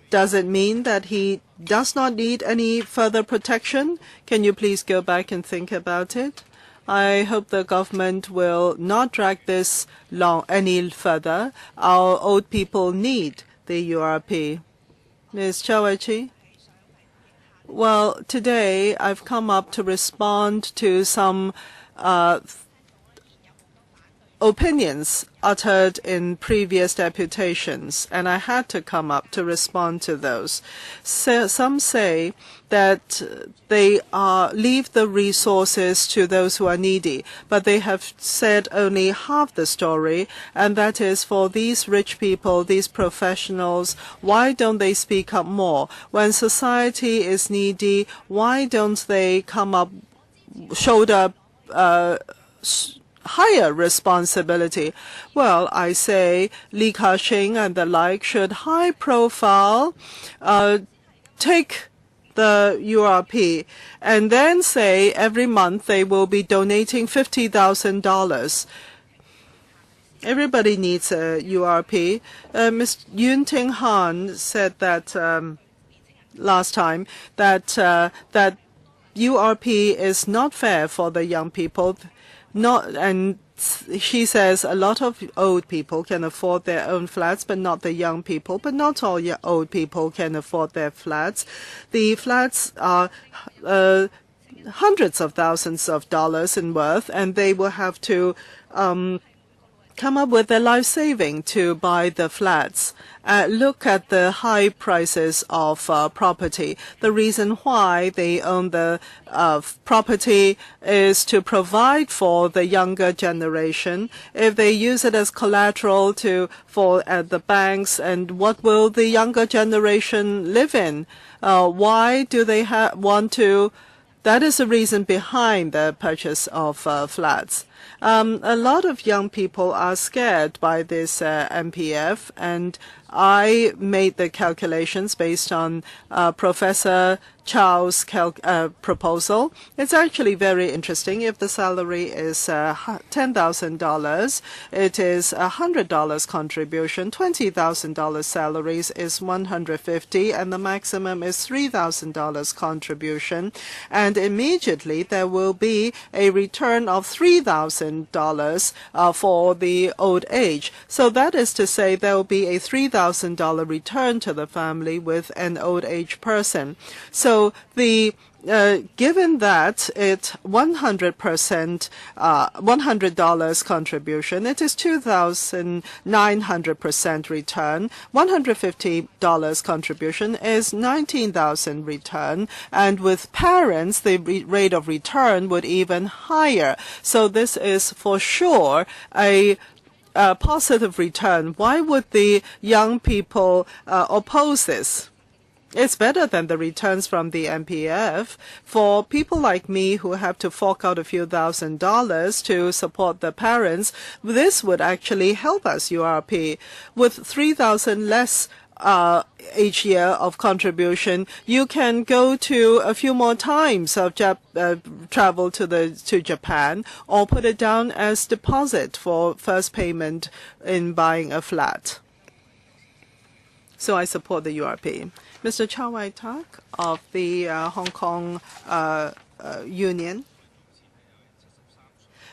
Does it mean that he does not need any further protection? Can you please go back and think about it? I hope the government will not drag this long any further. Our old people need the URP. Ms. Chow Wai-chi? Well, today I've come up to respond to some opinions uttered in previous deputations, and I had to come up to respond to those. So, some say that they leave the resources to those who are needy, but they have said only half the story, and that is for these rich people, these professionals, why don't they speak up more? When society is needy, why don't they come up, shoulder higher responsibility? Well, I say Li Ka-shing and the like should high profile take the URP and then say every month they will be donating $50,000. Everybody needs a URP. Ms. Yuen Ting Han said that last time that URP is not fair for the young people. And she says a lot of old people can afford their own flats, but not the young people. But not all old people can afford their flats. The flats are hundreds of thousands of dollars in worth, and they will have to come up with their life saving to buy the flats. Look at the high prices of property. The reason why they own the property is to provide for the younger generation. If they use it as collateral for the banks, and what will the younger generation live in? Why do they want to? That is the reason behind the purchase of flats. A lot of young people are scared by this MPF, and I made the calculations based on Professor Chow's proposal. It's actually very interesting. If the salary is $10,000, it is $100 contribution. $20,000 salaries is $150, and the maximum is $3,000 contribution. And immediately there will be a return of $3,000 for the old age. So that is to say there will be a $3,000 return to the family with an old age person. So the given that it's 100% $100 contribution, it is 2,900% return. $150 contribution is 19,000 return, and with parents, the rate of return would even higher. So this is for sure a positive return. Why would the young people oppose this? It's better than the returns from the MPF. For people like me who have to fork out a few $1,000s to support the parents, this would actually help us, URP. With 3,000 less each year of contribution, you can go to a few more times of travel to Japan, or put it down as deposit for first payment in buying a flat. So I support the URP. Mr. Chow Wai Tak of the Hong Kong Union.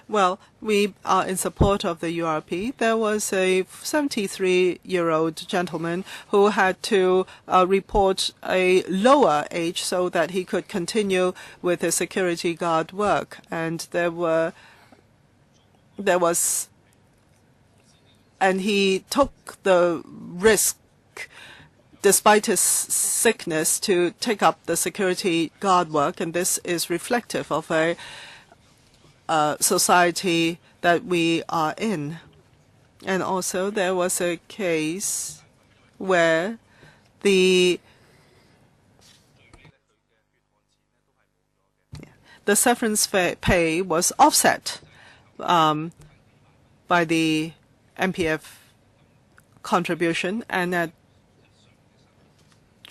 Well, we are in support of the URP. There was a 73-year-old gentleman who had to report a lower age so that he could continue with his security guard work. And and he took the risk, despite his sickness, to take up the security guard work, and this is reflective of a society that we are in. And also there was a case where the severance pay was offset by the MPF contribution, and at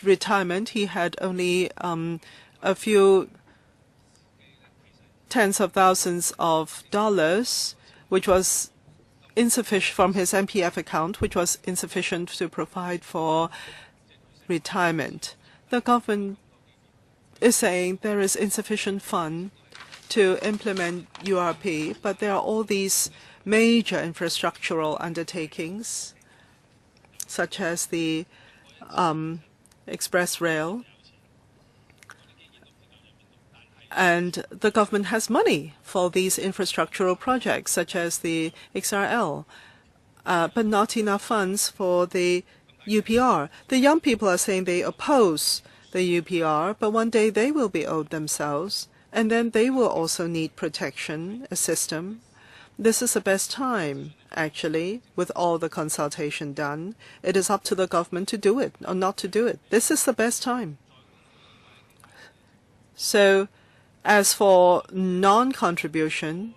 retirement he had only a few tens of thousands of dollars, which was insufficient from his MPF account, which was insufficient to provide for retirement. The government is saying there is insufficient fund to implement URP, but there are all these major infrastructural undertakings, such as the express rail, and the government has money for these infrastructural projects, such as the XRL, but not enough funds for the UPR. The young people are saying they oppose the UPR, but one day they will be owed themselves, and then they will also need protection, a system. This is the best time, actually, with all the consultation done. It is up to the government to do it or not to do it. This is the best time. So, as for non-contribution,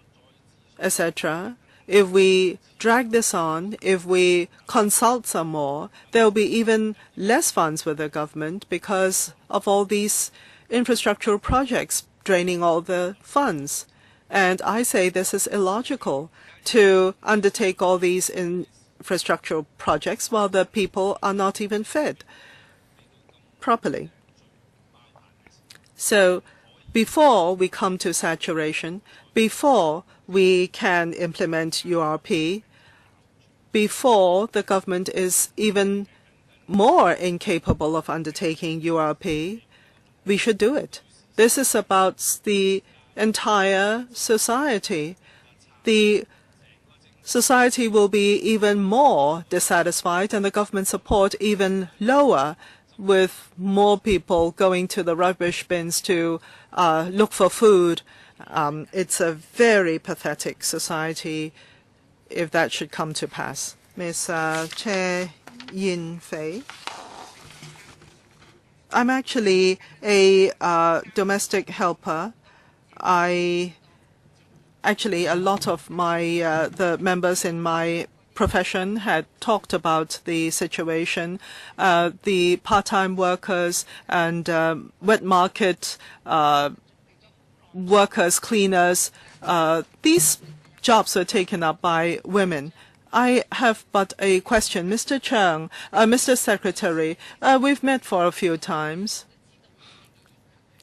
etc., if we drag this on, if we consult some more, there will be even less funds with the government because of all these infrastructural projects draining all the funds. And I say this is illogical to undertake all these infrastructural projects while the people are not even fed properly. So before we come to saturation, before we can implement URP, before the government is even more incapable of undertaking URP, we should do it. This is about the entire society. The society will be even more dissatisfied and the government support even lower, with more people going to the rubbish bins to look for food. It's a very pathetic society if that should come to pass. Ms. Che Yin-fei. I'm actually a domestic helper. A lot of the members in my profession had talked about the situation. The part-time workers and wet market workers, cleaners, these jobs were taken up by women. I have but a question. Mr. Cheung, Mr. Secretary, we've met for a few times.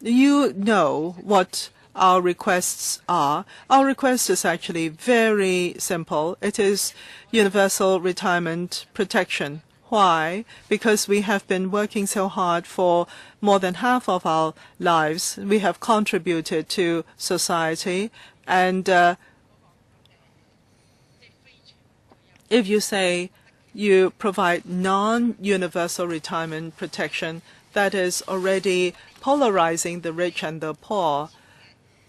You know what our requests are. Our request is actually very simple. It is universal retirement protection. Why? Because we have been working so hard for more than half of our lives. We have contributed to society. And if you say you provide non-universal retirement protection, that is already polarizing the rich and the poor.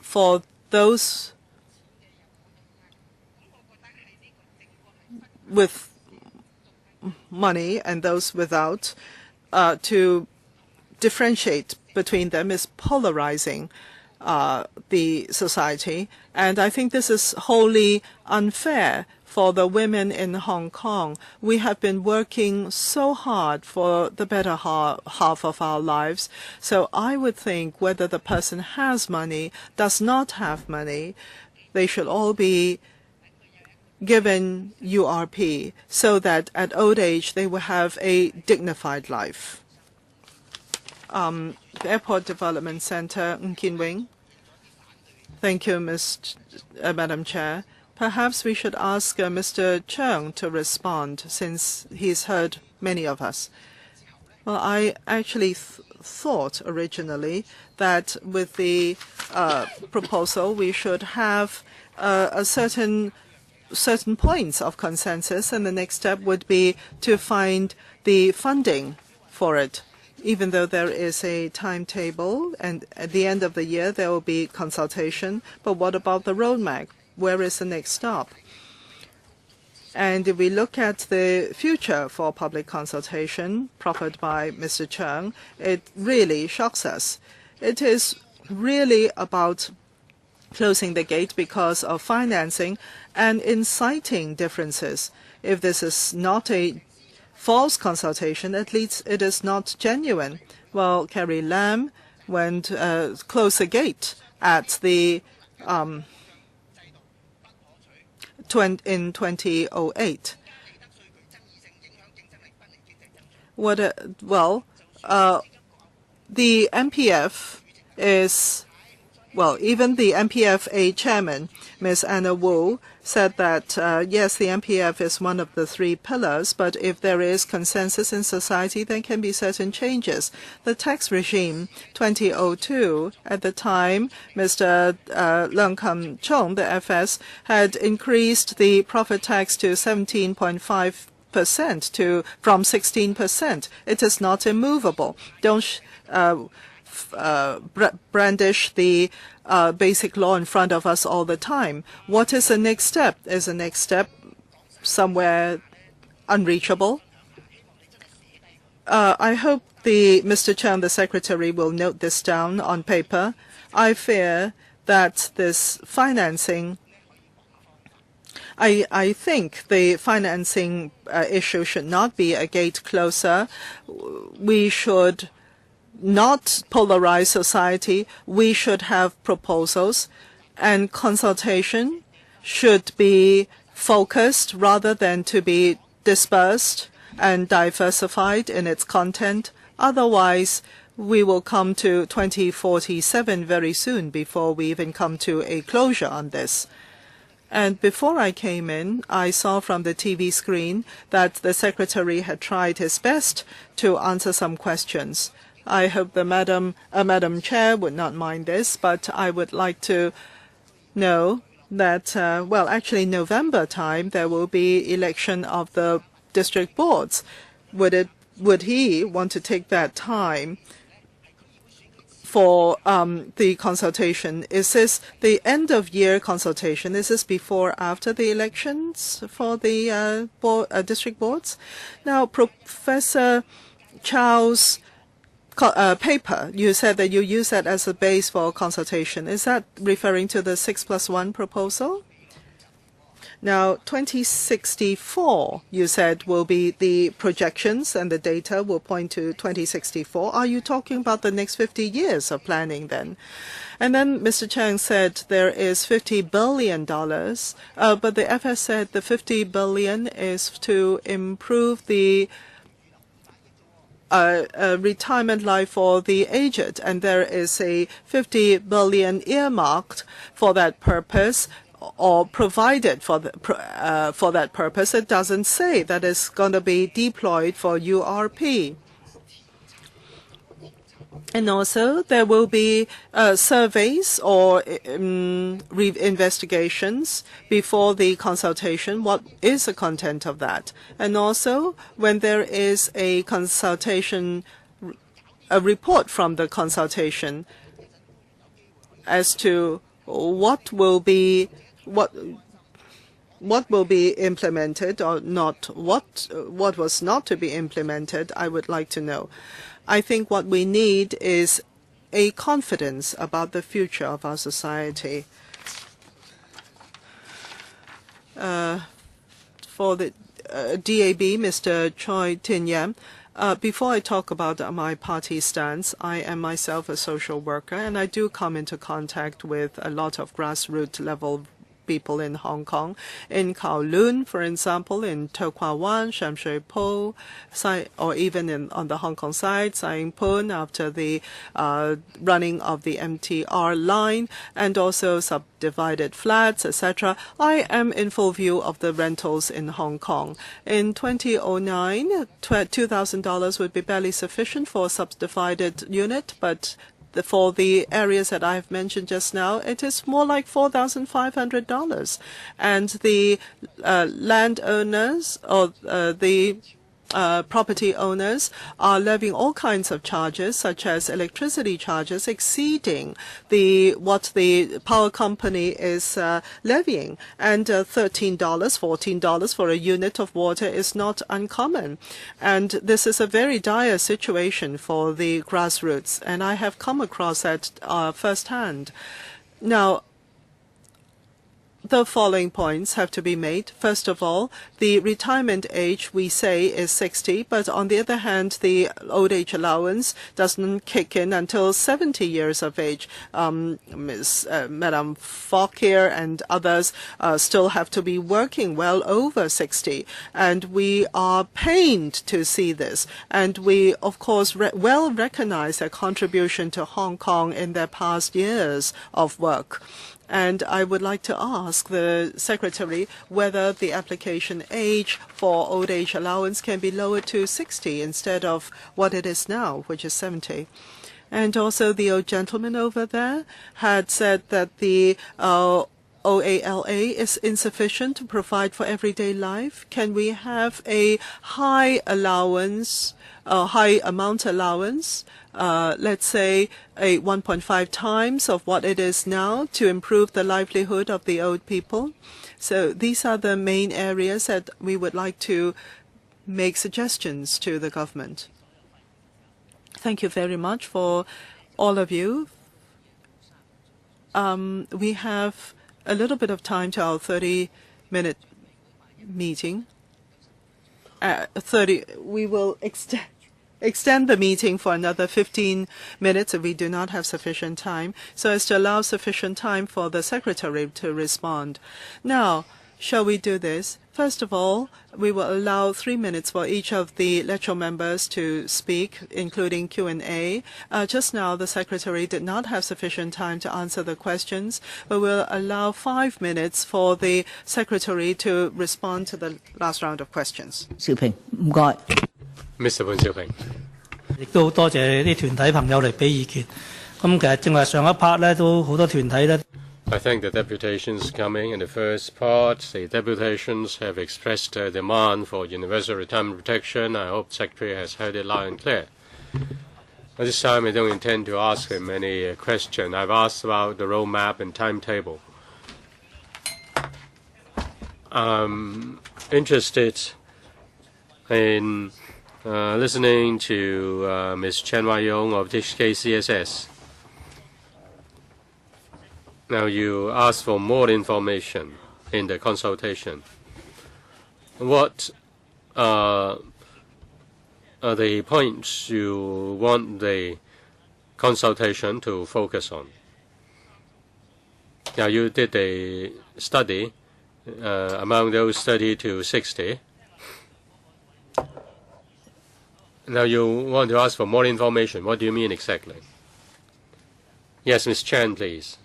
For those with money and those without, to differentiate between them is polarizing the society. And I think this is wholly unfair for the women in Hong Kong. We have been working so hard for the better half of our lives. So I would think whether the person has money, does not have money, they should all be given URP so that at old age they will have a dignified life. The Airport Development Center, Kin Wing. Thank you, Madam Chair. Perhaps we should ask Mr. Cheung to respond, since he's heard many of us. Well, I actually thought originally that with the proposal we should have a certain points of consensus, and the next step would be to find the funding for it. Even though there is a timetable, and at the end of the year there will be consultation, but what about the roadmap? Where is the next stop? And if we look at the future for public consultation proffered by Mr. Cheung, it really shocks us. It is really about closing the gate because of financing and inciting differences. If this is not a false consultation, at least it is not genuine. Well, Carrie Lam went close the gate at the in 2008. The MPF is, well, even the MPFA chairman, Ms. Anna Wu, said that, yes, the MPF is one of the three pillars, but if there is consensus in society, there can be certain changes. The tax regime, 2002, at the time, Mr. Leung Kam-chung, the FS, had increased the profit tax to 17.5% from 16%. It is not immovable. Don't brandish the basic law in front of us all the time. What is the next step? Is the next step somewhere unreachable? I hope Mr. Cheung, the Secretary, will note this down on paper. I fear that this financing, I think the financing issue should not be a gate closer. We should not polarize society. We should have proposals, and consultation should be focused rather than to be dispersed and diversified in its content. Otherwise, we will come to 2047 very soon before we even come to a closure on this. And before I came in, I saw from the TV screen that the Secretary had tried his best to answer some questions. I hope the Madam Chair would not mind this, but I would like to know that, well, actually November time there will be election of the district boards. Would he want to take that time for the consultation? Is this the end of year consultation? Is this before or after the elections for the district boards? Now, Professor Chow's paper, you said that you use that as a base for consultation. Is that referring to the 6+1 proposal? Now, 2064, you said, will be the projections and the data will point to 2064. Are you talking about the next 50 years of planning then? And then Mr. Chang said there is $50 billion, but the FS said the $50 billion is to improve the retirement life for the aged, and there is a $50 billion earmarked for that purpose. or provided for that purpose. It doesn't say that it's going to be deployed for URP. And also, there will be surveys or investigations before the consultation. What is the content of that? And also, when there is a consultation, a report from the consultation as to what will be implemented or not, what was not to be implemented, I would like to know. I think what we need is a confidence about the future of our society. For the DAB, Mr. Choi Tin-Yam, before I talk about my party stance, I am myself a social worker, and I do come into contact with a lot of grassroots level people in Hong Kong, in Kowloon, for example, in To Kwa Wan, Sham Shui Po, or even on the Hong Kong side, Sai Ying Pun, after the running of the MTR line, and also subdivided flats, etc. I am in full view of the rentals in Hong Kong. In 2009, $2,000 would be barely sufficient for a subdivided unit, but for the areas that I've mentioned just now, it is more like $4,500. And the landowners or the property owners are levying all kinds of charges, such as electricity charges, exceeding what the power company is levying. And $13, $14 for a unit of water is not uncommon. And this is a very dire situation for the grassroots, and I have come across that firsthand. Now, the following points have to be made. First of all, the retirement age we say is 60, but on the other hand, the old age allowance doesn't kick in until 70 years of age. Madame Falk here and others still have to be working well over 60, and we are pained to see this. And we, of course, well recognize their contribution to Hong Kong in their past years of work. And I would like to ask the Secretary whether the application age for old age allowance can be lowered to 60 instead of what it is now, which is 70. And also the old gentleman over there had said that the OALA is insufficient to provide for everyday life. Can we have a high allowance, high amount allowance, let's say a 1.5 times of what it is now, to improve the livelihood of the old people? So these are the main areas that we would like to make suggestions to the government. Thank you very much for all of you. We have a little bit of time to our 30-minute meeting. We will extend the meeting for another 15 minutes if we do not have sufficient time, so as to allow sufficient time for the Secretary to respond. Now, shall we do this? First of all, we will allow 3 minutes for each of the electoral members to speak, including Q&A. Just now, the Secretary did not have sufficient time to answer the questions, but we'll allow 5 minutes for the Secretary to respond to the last round of questions. Mr. Wan Xiaoping. 亦都好多謝啲團體朋友嚟俾意見。咁其實正話上一 part 咧，都好多團體咧。I thank the deputations coming. In the first part, the deputations have expressed their demand for universal retirement protection. I hope the Secretary has heard it loud and clear. At this time, I don't intend to ask him any question. I've asked about the roadmap and timetable. I'm interested in listening to Ms. Chen Wai-yong of KCSS. Now, you asked for more information in the consultation. What are the points you want the consultation to focus on? Now, you did a study among those 30 to 60. Now, you want to ask for more information. What do you mean exactly? Yes, Ms. Chen, please.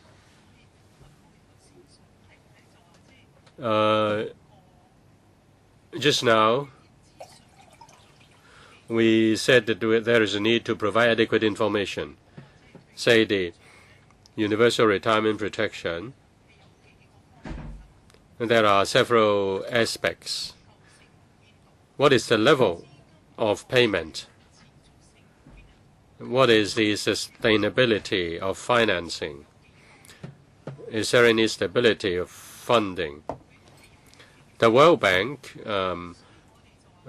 Just now, we said that there is a need to provide adequate information, say the universal retirement protection. And there are several aspects. What is the level of payment? What is the sustainability of financing? Is there any stability of funding? The World Bank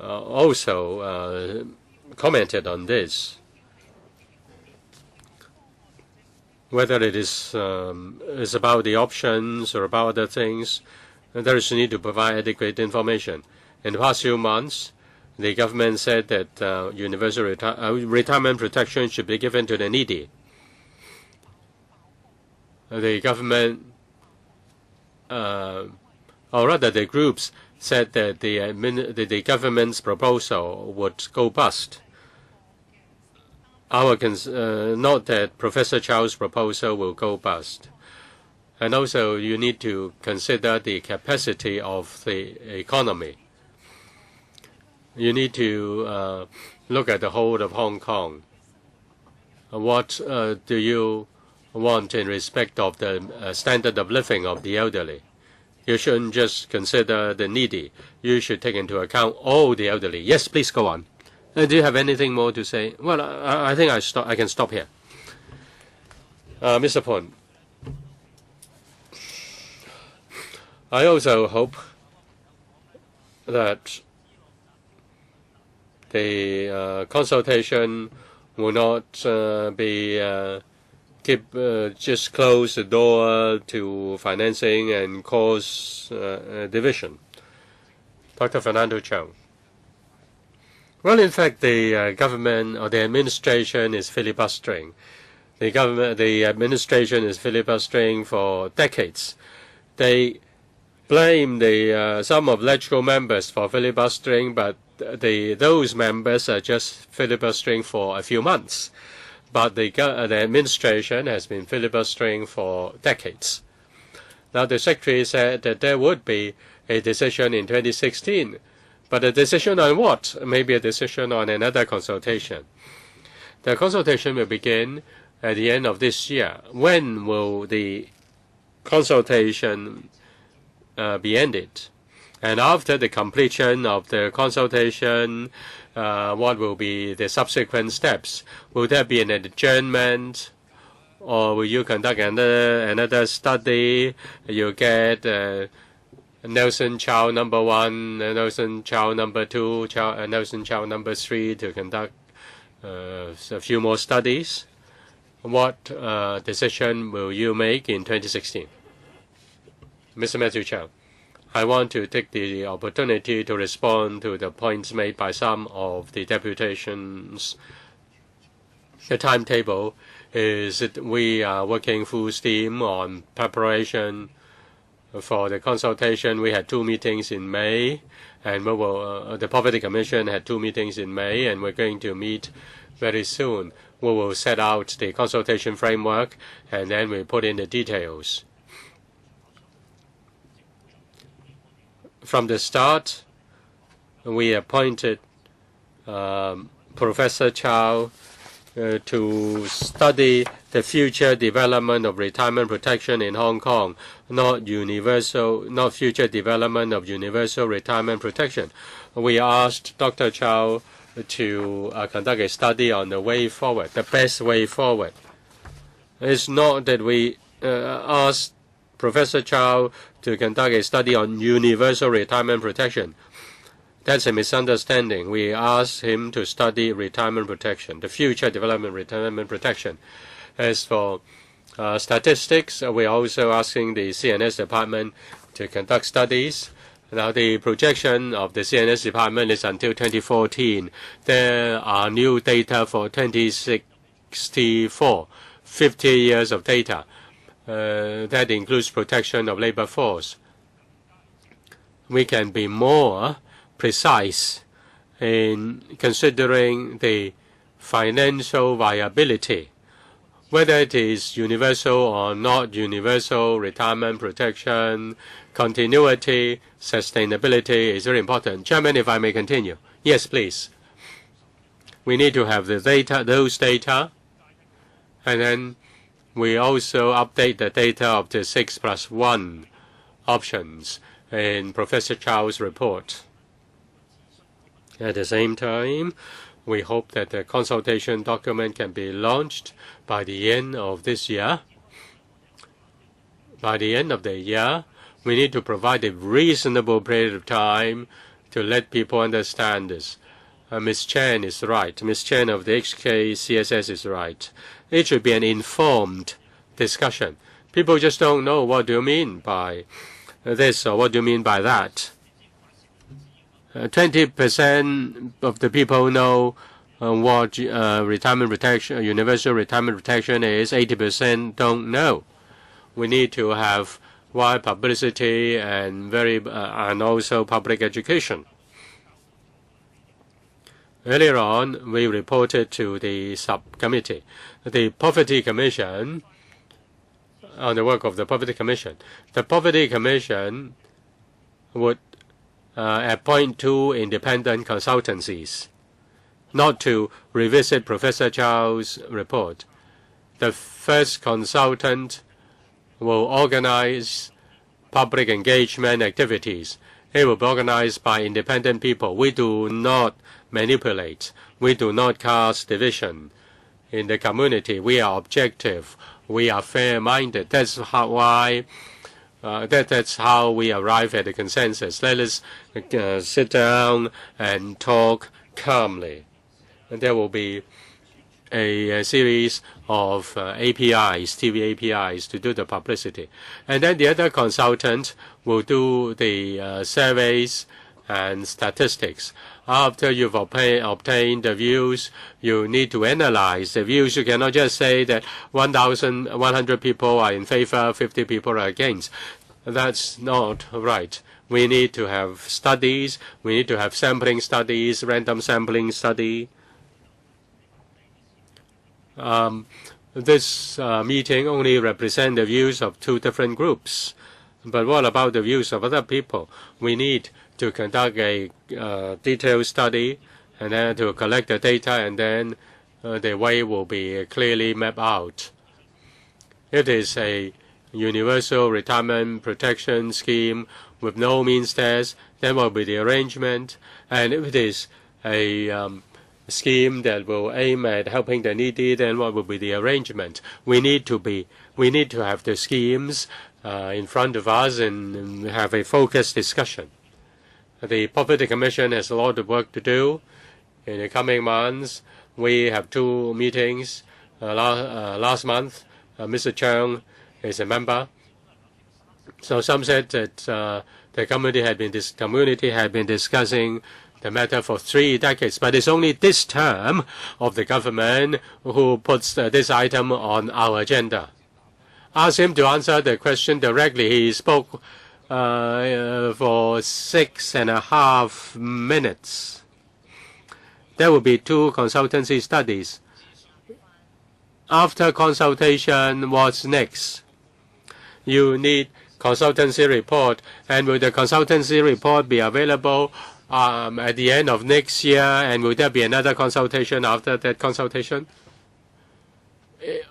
also commented on this, whether it is about the options or about other things. There is a need to provide adequate information. In the past few months, the government said that universal retirement protection should be given to the needy. The government, or rather the groups, said that the government's proposal would go bust. Not that Professor Chow's proposal will go bust. And also, you need to consider the capacity of the economy. You need to look at the whole of Hong Kong. What do you want in respect of the standard of living of the elderly? You shouldn't just consider the needy. You should take into account all the elderly. Yes, please go on. Do you have anything more to say? Well, I think I can stop here. Mr. Pon, I also hope that the consultation will not just close the door to financing and cause division. Dr. Fernando Cheung. Well, in fact, the government or the administration is filibustering. The administration is filibustering for decades. They blame some of LegCo members for filibustering, but those members are just filibustering for a few months. But the administration has been filibustering for decades. Now, the Secretary said that there would be a decision in 2016. But a decision on what? Maybe a decision on another consultation. The consultation will begin at the end of this year. When will the consultation be ended? And after the completion of the consultation, what will be the subsequent steps? Will there be an adjournment, or will you conduct another study? You get Nelson Chow number 1, Nelson Chow number 2, Nelson Chow number 3 to conduct a few more studies. What decision will you make in 2016? Mr. Matthew Chow. I want to take the opportunity to respond to the points made by some of the deputations. The timetable is that we are working full steam on preparation for the consultation. We had 2 meetings in May, and the Poverty Commission had 2 meetings in May, and we're going to meet very soon. We will set out the consultation framework, and then we put in the details. From the start, we appointed Professor Chow to study the future development of retirement protection in Hong Kong, not future development of universal retirement protection. We asked Dr. Chow to conduct a study on the way forward, the best way forward. It's not that we asked Professor Chow to conduct a study on universal retirement protection. That's a misunderstanding. We asked him to study retirement protection, the future development retirement protection. As for statistics, we're also asking the CNS department to conduct studies. Now, the projection of the CNS department is until 2014. There are new data for 2064, 50 years of data. That includes protection of labor force. We can be more precise in considering the financial viability whether it is universal or not universal, retirement protection, continuity, sustainability is very important. Chairman, if I may continue. Yes, please. We need to have the data, those data, and then we also update the data of the 6+1 options in Professor Chow's report. At the same time, we hope that the consultation document can be launched by the end of this year. By the end of the year, we need to provide a reasonable period of time to let people understand this. Ms. Chen is right. Ms. Chen of the HKCSS is right. It should be an informed discussion. People just don't know what do you mean by this or what do you mean by that. 20% of the people know what retirement protection, universal retirement protection is. 80% don't know. We need to have wide publicity and and also public education. Earlier on, we reported to the subcommittee, the Poverty Commission, on the work of the Poverty Commission. The Poverty Commission would appoint 2 independent consultancies, not to revisit Professor Chow's report. The first consultant will organize public engagement activities. It will be organized by independent people. We do not manipulate. We do not cast division in the community. We are objective. We are fair-minded. That's why that's how we arrive at a consensus. Let us sit down and talk calmly. And there will be a series of APIs, TV APIs, to do the publicity. And then the other consultant will do the surveys and statistics. After you've obtained the views, you need to analyze the views. You cannot just say that 1,100 people are in favor, 50 people are against. That's not right. We need to have studies. We need to have sampling studies, random sampling study. This meeting only represents the views of 2 different groups. But what about the views of other people? We need to conduct a detailed study and then to collect the data, and then the way will be clearly mapped out. If it is a universal retirement protection scheme with no means test, then what will be the arrangement? And if it is a scheme that will aim at helping the needy, then what will be the arrangement? We need to have the schemes in front of us and have a focused discussion. The Poverty Commission has a lot of work to do. In the coming months, we have 2 meetings. Last month, Mr. Cheung is a member. So some said that the community had been discussing the matter for 3 decades, but it's only this term of the government who puts this item on our agenda. Ask him to answer the question directly. He spoke for 6.5 minutes. There will be 2 consultancy studies. After consultation, what's next? You need consultancy report, and will the consultancy report be available at the end of next year, and will there be another consultation after that consultation?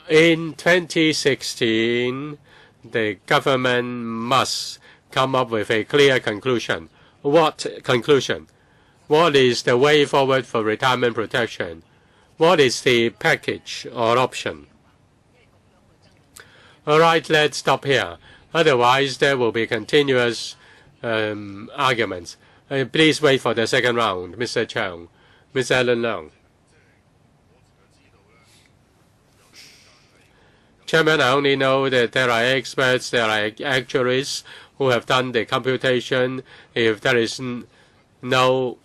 In 2016, the government must come up with a clear conclusion. What conclusion? What is the way forward for retirement protection? What is the package or option? All right, let's stop here. Otherwise, there will be continuous arguments. Please wait for the second round, Mr. Cheung. Ms. Ellen Leung. Chairman, I only know that there are experts, there are actuaries who have done the computation. If there is no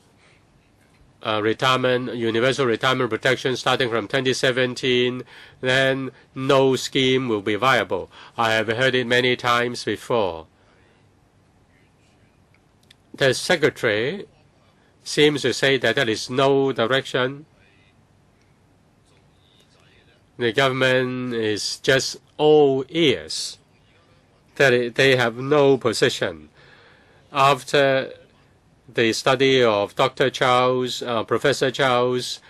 universal retirement protection starting from 2017, then no scheme will be viable. I have heard it many times before. The Secretary seems to say that there is no direction. the government is just all ears, that they have no position. After the study of Dr. Charles, Professor Charles'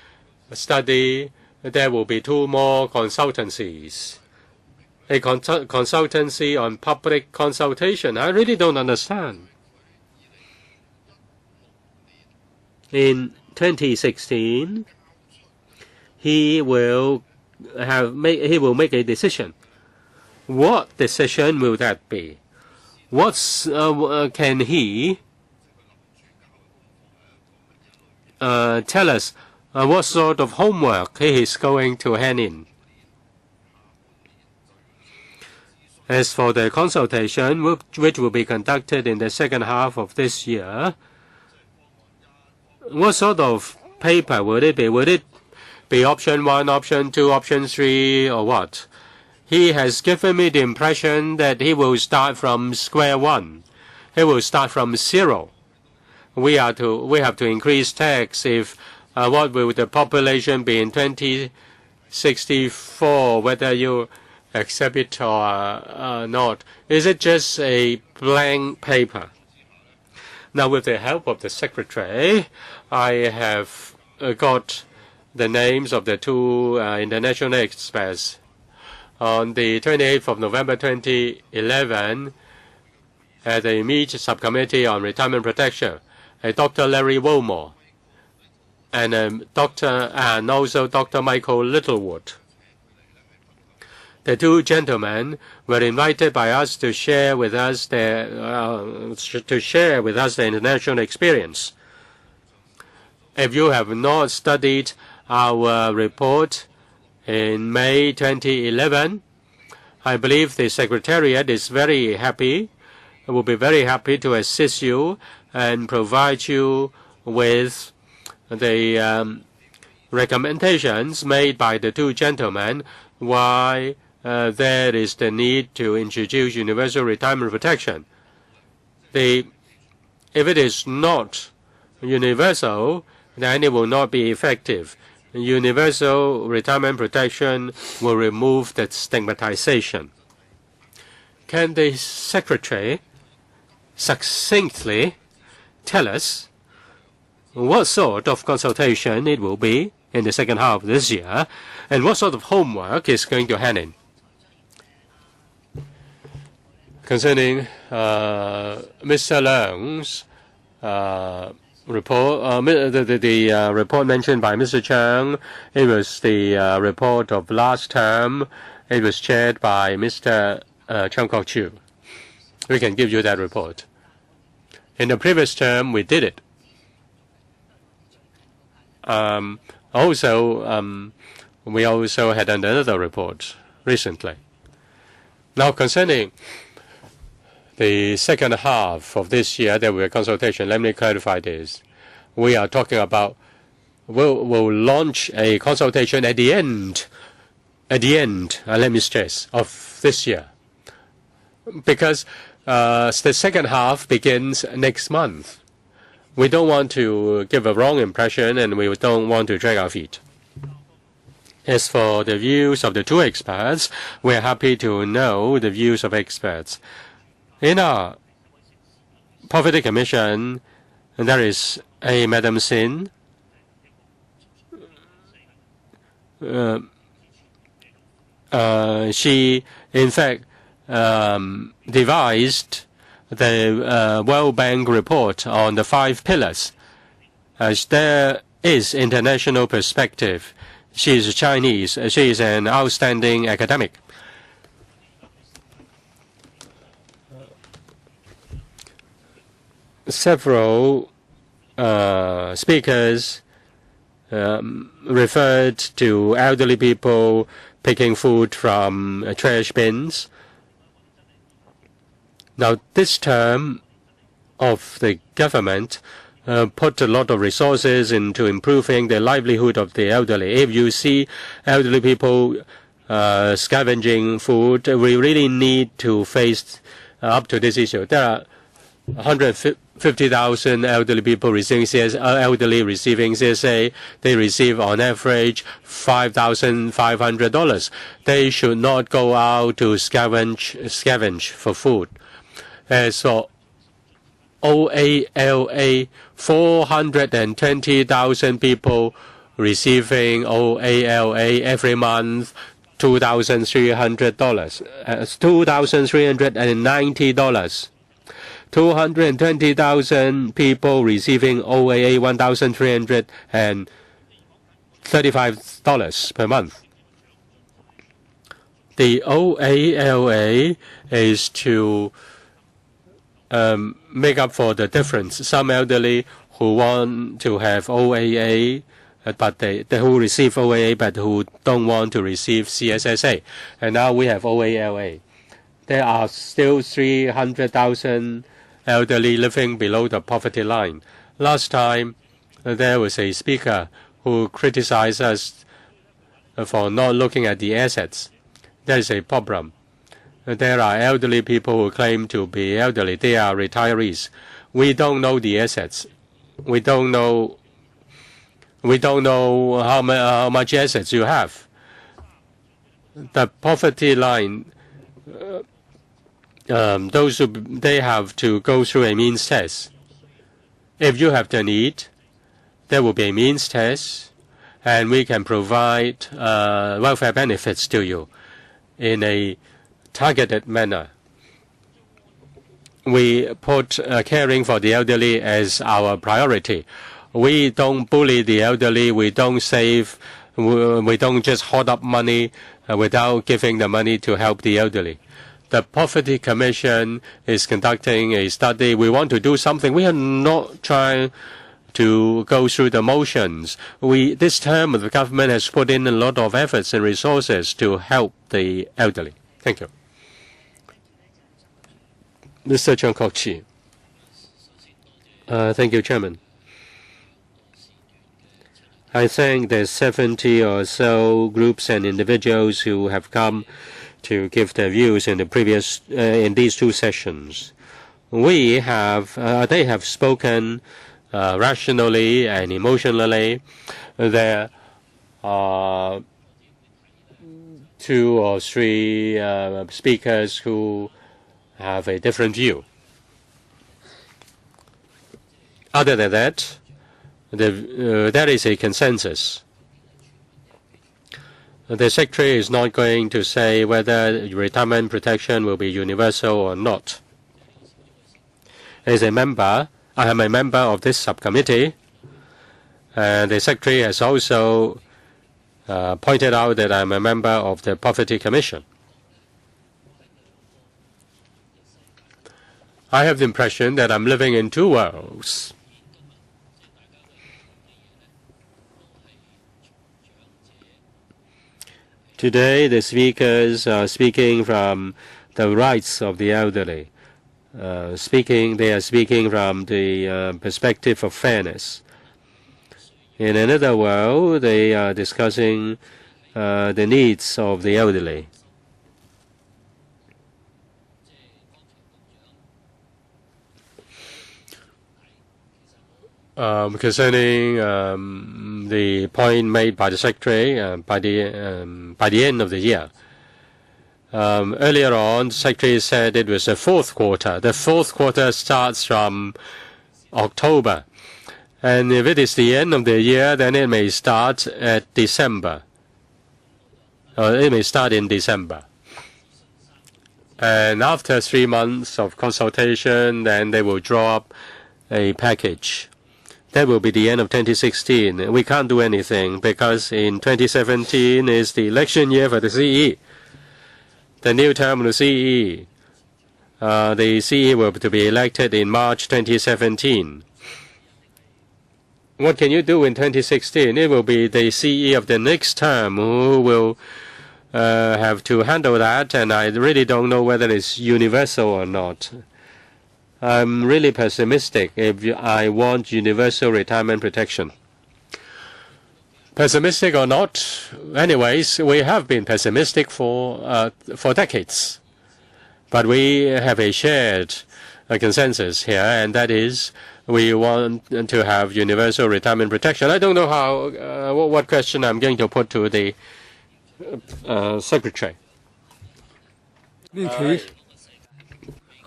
study, there will be 2 more consultancies. A consultancy on public consultation. I really don't understand. In 2016, he will make a decision. What decision will that be? Can he tell us what sort of homework he is going to hand in? As for the consultation, which will be conducted in the second half of this year, what sort of paper would it be? Would it be option 1, option 2, option 3, or what? He has given me the impression that he will start from square one. He will start from 0. We have to increase tax. If what will the population be in 2064? Whether you accept it or not? Is it just a blank paper? Now, with the help of the secretary, I have got the names of the 2 international experts. On the 28th of November 2011, at the meet subcommittee on retirement protection, Dr. Larry Wilmore and also Dr. Michael Littlewood. The 2 gentlemen were invited by us to share with us their international experience. If you have not studied our report in May 2011, I believe the Secretariat is very happy, will be very happy to assist you and provide you with the recommendations made by the 2 gentlemen why there is the need to introduce universal retirement protection. If it is not universal, then it will not be effective. Universal retirement protection will remove that stigmatization. Can the Secretary succinctly tell us what sort of consultation it will be in the second half of this year, and what sort of homework is going to hand in? Concerning Mr. Leung's report, the report mentioned by Mr. Chang, it was the report of last term. It was chaired by Mr. Chang Kok-chiu. We can give you that report. In the previous term, we did it. We also had another report recently. Now, concerning the second half of this year, there will be a consultation. Let me clarify this. We are talking about we'll launch a consultation at the end. Let me stress, of this year, because the second half begins next month. We don't want to give a wrong impression, and we don't want to drag our feet. As for the views of the 2 experts, we are happy to know the views of experts. In our Poverty Commission, there is a Madam Sin. She, in fact, devised the World Bank report on the 5 pillars. As there is international perspective. She is Chinese. She is an outstanding academic. Several speakers referred to elderly people picking food from trash bins. Now, this term of the government put a lot of resources into improving the livelihood of the elderly. If you see elderly people scavenging food, we really need to face up to this issue. There are 50,000 elderly people receiving CSA, they receive on average $5,500. They should not go out to scavenge for food. As for OALA, 420,000 people receiving OALA every month, $2,300, $2,390. 220,000 people receiving OAA, $1,335 per month. The OALA is to make up for the difference. Some elderly who want to have OAA, but who receive OAA but who don't want to receive CSSA. And now we have OALA. There are still 300,000 elderly living below the poverty line. Last time, there was a speaker who criticized us for not looking at the assets. That is a problem. There are elderly people who claim to be elderly. They are retirees. We don't know the assets. We don't know how much assets you have. The poverty line, they have to go through a means test. If you have the need, there will be a means test, and we can provide welfare benefits to you in a targeted manner. We put caring for the elderly as our priority. We don't bully the elderly. We don't save. We don't just hoard up money without giving the money to help the elderly. The Poverty Commission is conducting a study. We want to do something. We are not trying to go through the motions. This term, the government has put in a lot of efforts and resources to help the elderly. Thank you. Mr. Chiang Kok-chi. Thank you, Chairman. I think there's 70 or so groups and individuals who have come to give their views in these two sessions. They have spoken rationally and emotionally. There are 2 or 3 speakers who have a different view. Other than that, there is a consensus. The Secretary is not going to say whether retirement protection will be universal or not. As a member, I am a member of this subcommittee, and the Secretary has also pointed out that I am a member of the Poverty Commission. I have the impression that I'm living in 2 worlds. Today, the speakers are speaking from the rights of the elderly. They are speaking from the perspective of fairness. In another world, they are discussing the needs of the elderly. Concerning the point made by the Secretary by the end of the year. Earlier on, the Secretary said it was the 4th quarter. The 4th quarter starts from October. And if it is the end of the year, then it may start at December. It may start in December. And after 3 months of consultation, then they will draw up a package. That will be the end of 2016. We can't do anything because in 2017 is the election year for the CE. The new term of the CE. The CE will be elected in March 2017. What can you do in 2016? It will be the CE of the next term who will have to handle that, and I really don't know whether it's universal or not. I'm really pessimistic if I want universal retirement protection. Pessimistic or not, anyways, we have been pessimistic for decades. But we have a shared consensus here, and that is we want to have universal retirement protection. I don't know how what question I'm going to put to the Secretary. In any case,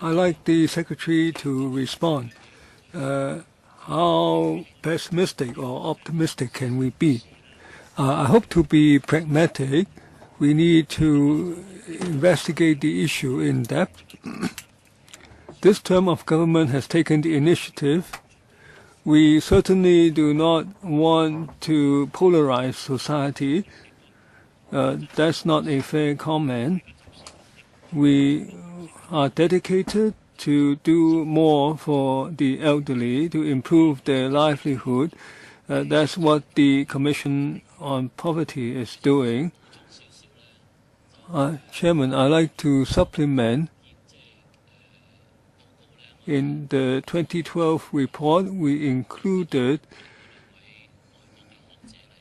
I'd like the Secretary to respond. How pessimistic or optimistic can we be? I hope to be pragmatic. We need to investigate the issue in depth. This term of government has taken the initiative. We certainly do not want to polarize society. That's not a fair comment. We are dedicated to do more for the elderly, to improve their livelihood. That's what the Commission on Poverty is doing. Chairman, I'd like to supplement. In the 2012 report, we included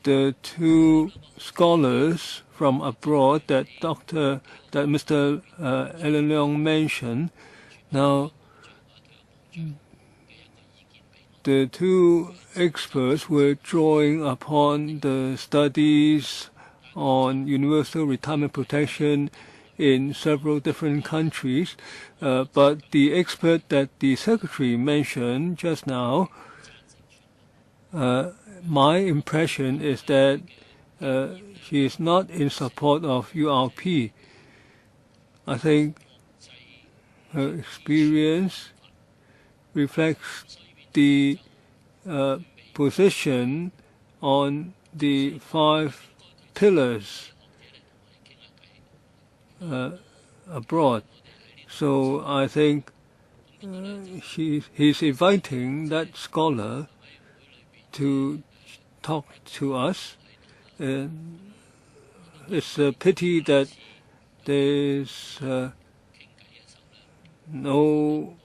the two scholars from abroad that Mr. Alan Leong mentioned. Now, the two experts were drawing upon the studies on universal retirement protection in several different countries, but the expert that the Secretary mentioned just now, my impression is that she is not in support of URP. I think her experience reflects the position on the 5 pillars abroad. So I think he's inviting that scholar to talk to us. It's a pity that there's no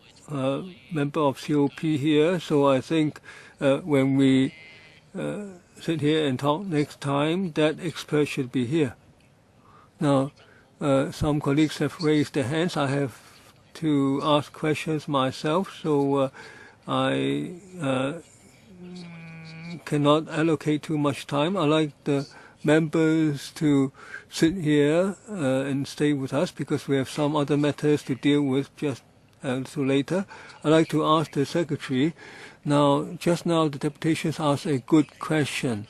member of COP here, so I think when we sit here and talk next time, that expert should be here. Now, some colleagues have raised their hands. I have to ask questions myself, so I cannot allocate too much time. I like the members to sit here and stay with us because we have some other matters to deal with just a little later. I'd like to ask the Secretary. Now, just now the deputations asked a good question.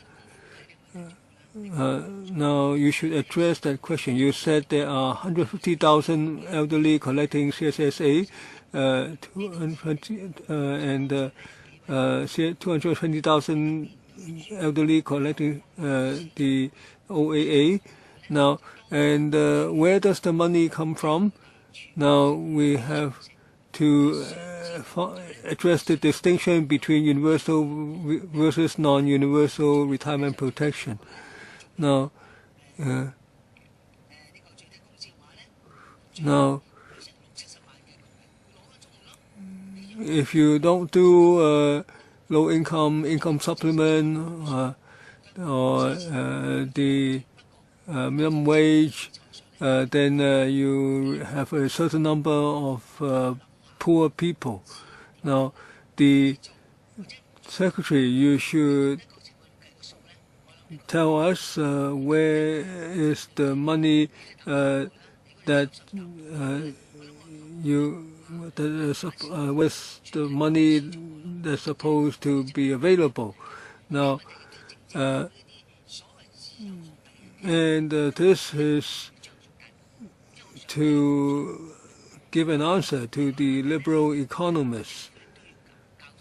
Now, you should address that question. You said there are 150,000 elderly collecting CSSA, 220,000 elderly collecting the OAA. Now, and where does the money come from? Now, we have to address the distinction between universal versus non-universal retirement protection. Now, if you don't do low-income supplement or the minimum wage, then you have a certain number of poor people. Now, the Secretary, you should tell us where is the money where's the money that's supposed to be available. Now, and this is to give an answer to the liberal economists.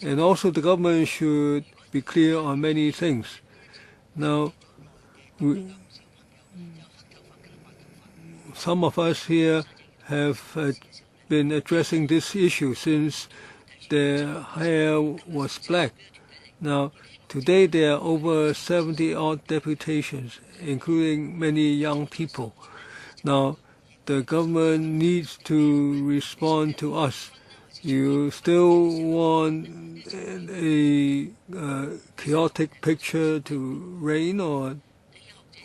And also the government should be clear on many things. Now, some of us here have been addressing this issue since their hair was black. Now, today there are over 70-odd deputations, including many young people. Now, the government needs to respond to us. You still want a chaotic picture to reign or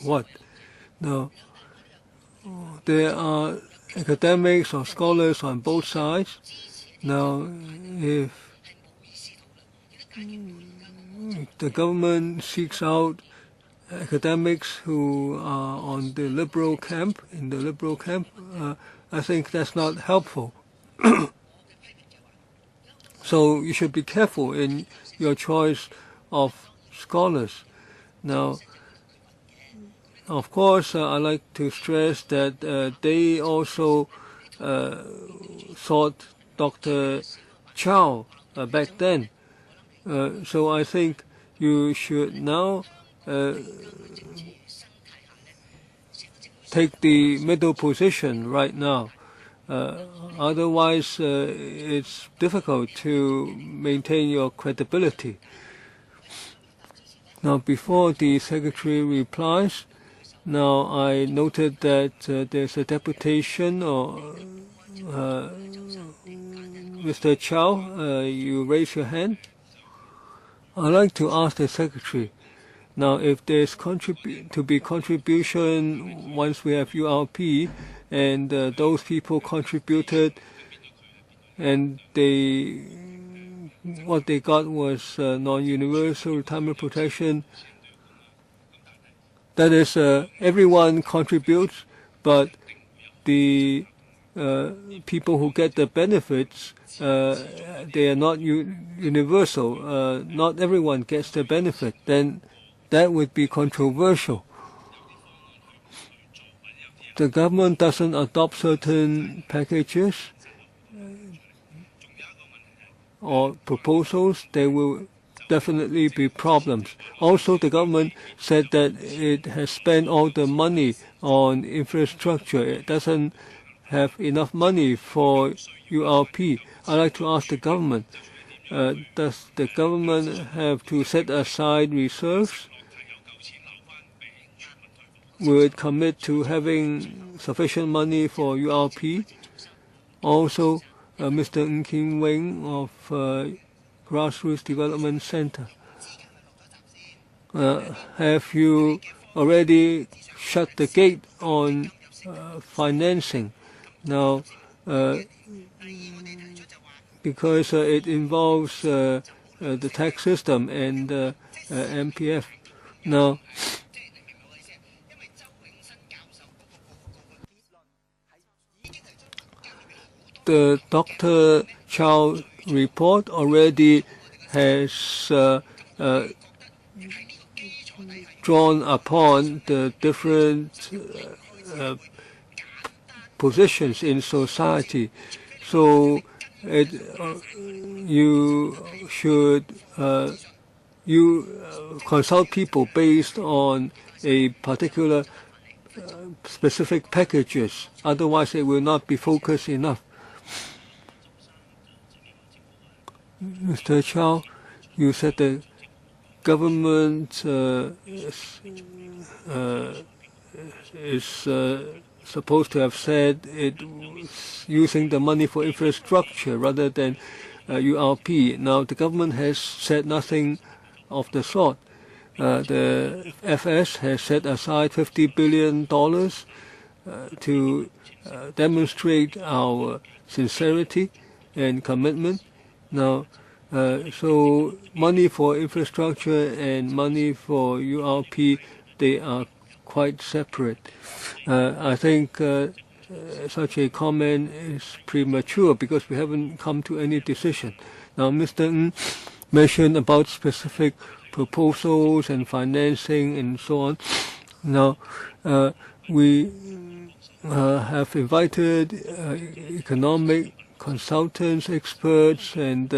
what? Now, there are academics or scholars on both sides, Now, if the government seeks out academics who are on the liberal camp, I think that's not helpful. So you should be careful in your choice of scholars. Now, of course, I like to stress that they also sought Dr. Chow back then. So I think you should now take the middle position right now. Otherwise, it's difficult to maintain your credibility. Now, before the Secretary replies, now I noted that there's a deputation, or Mr. Chow, you raise your hand. I'd like to ask the Secretary, now if there's to be contribution once we have URP, and those people contributed, and what they got was non-universal retirement protection. That is, everyone contributes, but the people who get the benefits, they are not universal. Not everyone gets the benefit. Then that would be controversial. The government doesn't adopt certain packages or proposals, there will definitely be problems. Also, the government said that it has spent all the money on infrastructure. It doesn't have enough money for URP. I'd like to ask the government, does the government have to set aside reserves? Will it commit to having sufficient money for URP? Also, Mr. Ng Kim Wing of Grassroots Development Center, have you already shut the gate on financing? Now, because it involves the tax system and MPF. Now, the Dr. Chow report already has drawn upon the different positions in society. So you should consult people based on a particular specific packages. Otherwise, it will not be focused enough. Mr. Chow, you said the government is supposed to have said it was using the money for infrastructure rather than URP. Now, the government has said nothing of the sort. The FS has set aside $50 billion to demonstrate our sincerity and commitment. Now, so money for infrastructure and money for URP, they are quite separate. I think such a comment is premature because we haven't come to any decision. Now, Mr. Ng mentioned about specific proposals and financing and so on. Now, we have invited economic consultants, experts, and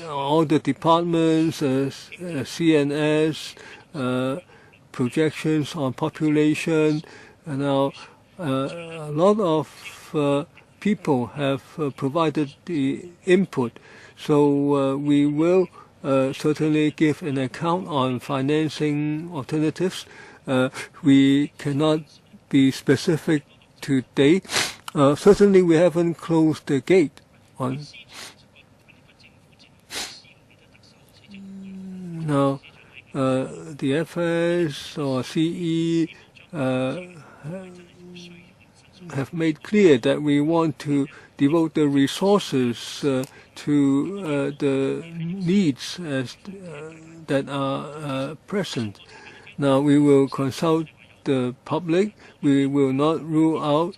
all the departments, CNS, projections on population. And now, a lot of people have provided the input. So we will certainly give an account on financing alternatives. We cannot be specific today. Certainly, we haven't closed the gate on. Now, the FS or CE have made clear that we want to devote the resources to the needs that are present. Now we will consult the public. We will not rule out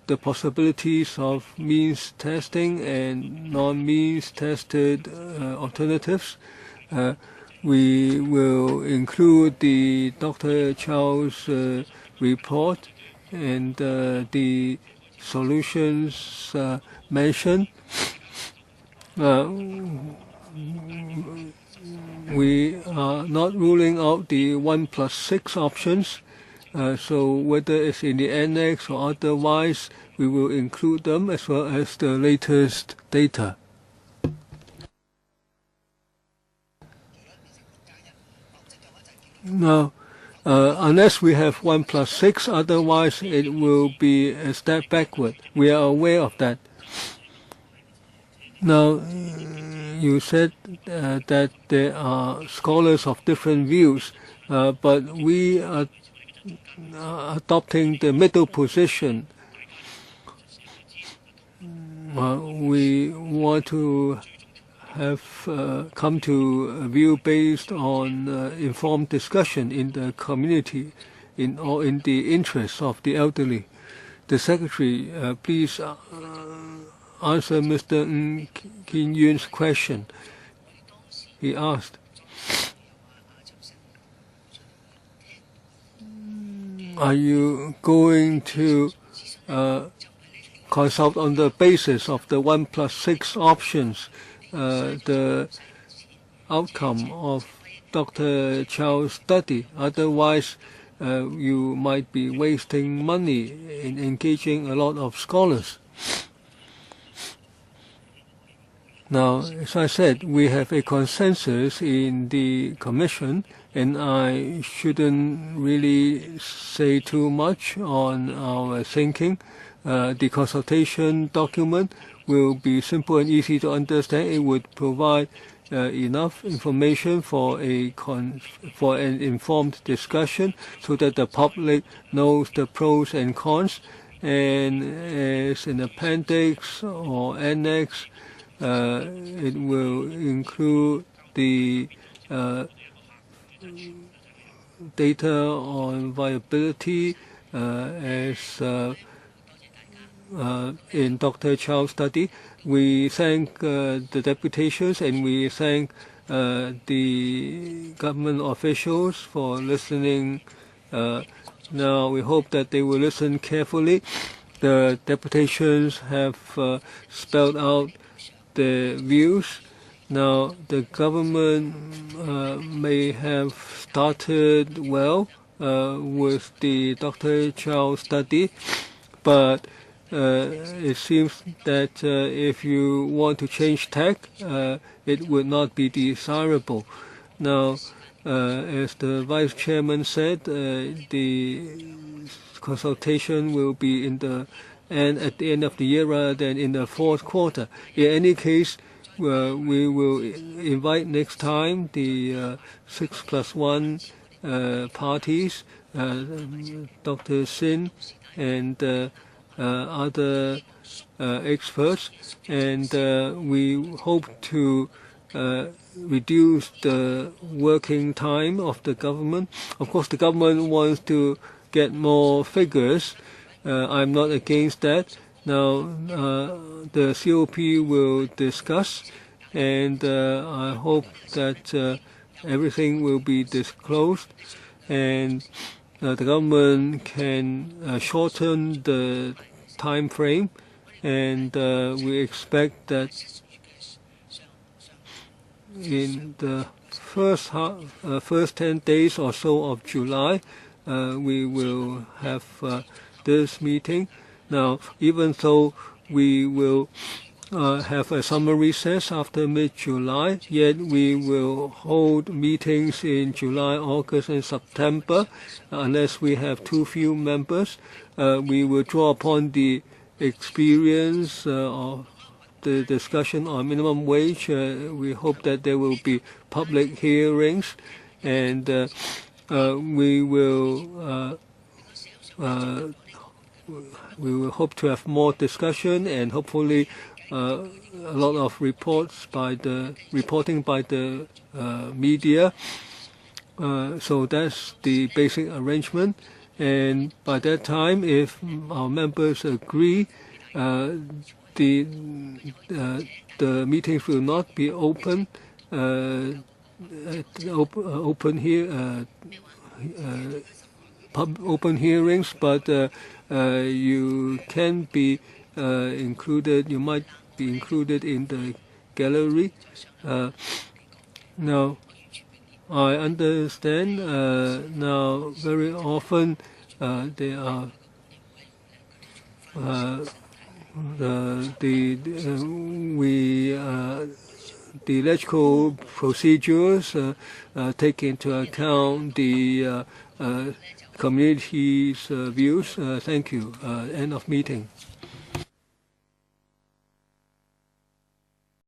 the possibilities of means testing and non-means tested alternatives. We will include the Dr. Chow's report and the solutions mentioned. We are not ruling out the 1+6 options. So whether it's in the annex or otherwise, we will include them as well as the latest data. Now, unless we have 1+6, otherwise it will be a step backward. We are aware of that. Now, you said that there are scholars of different views, but we are adopting the middle position. We want to have come to a view based on informed discussion in the community or in the interests of the elderly. The Secretary, please answer Mr. Ng Kin Yun's question. He asked, are you going to consult on the basis of the 1+6 options the outcome of Dr. Chow's study? Otherwise, you might be wasting money in engaging a lot of scholars. Now, as I said, we have a consensus in the Commission, and I shouldn't really say too much on our thinking. The consultation document will be simple and easy to understand. It would provide enough information for an informed discussion so that the public knows the pros and cons. And as an appendix or annex, it will include the data on viability as in Dr. Chow's study. We thank the deputations and we thank the government officials for listening. Now we hope that they will listen carefully. The deputations have spelled out their views. Now the government may have started well with the Dr. Chow study, but it seems that if you want to change tack, it would not be desirable. Now, as the Vice Chairman said, the consultation will be at the end of the year rather than in the fourth quarter. In any case, we will invite next time the 6+1 parties, Dr. Sin and other experts, and we hope to reduce the working time of the government. Of course, the government wants to get more figures. I'm not against that. Now, the COP will discuss, and I hope that everything will be disclosed, and the government can shorten the time frame, and we expect that in the first 10 days or so of July, we will have this meeting. Now, even though we will have a summer recess after mid-July, yet we will hold meetings in July, August, and September. Unless we have too few members, we will draw upon the experience of the discussion on minimum wage. We hope that there will be public hearings, and we will we will hope to have more discussion and hopefully a lot of reporting by the media. So that's the basic arrangement. And by that time, if our members agree, the meetings will not be open open hearings, but you can be included. You might be included in the gallery. Now, I understand. Now, very often there are the electoral procedures take into account the community's views. Thank you. End of meeting.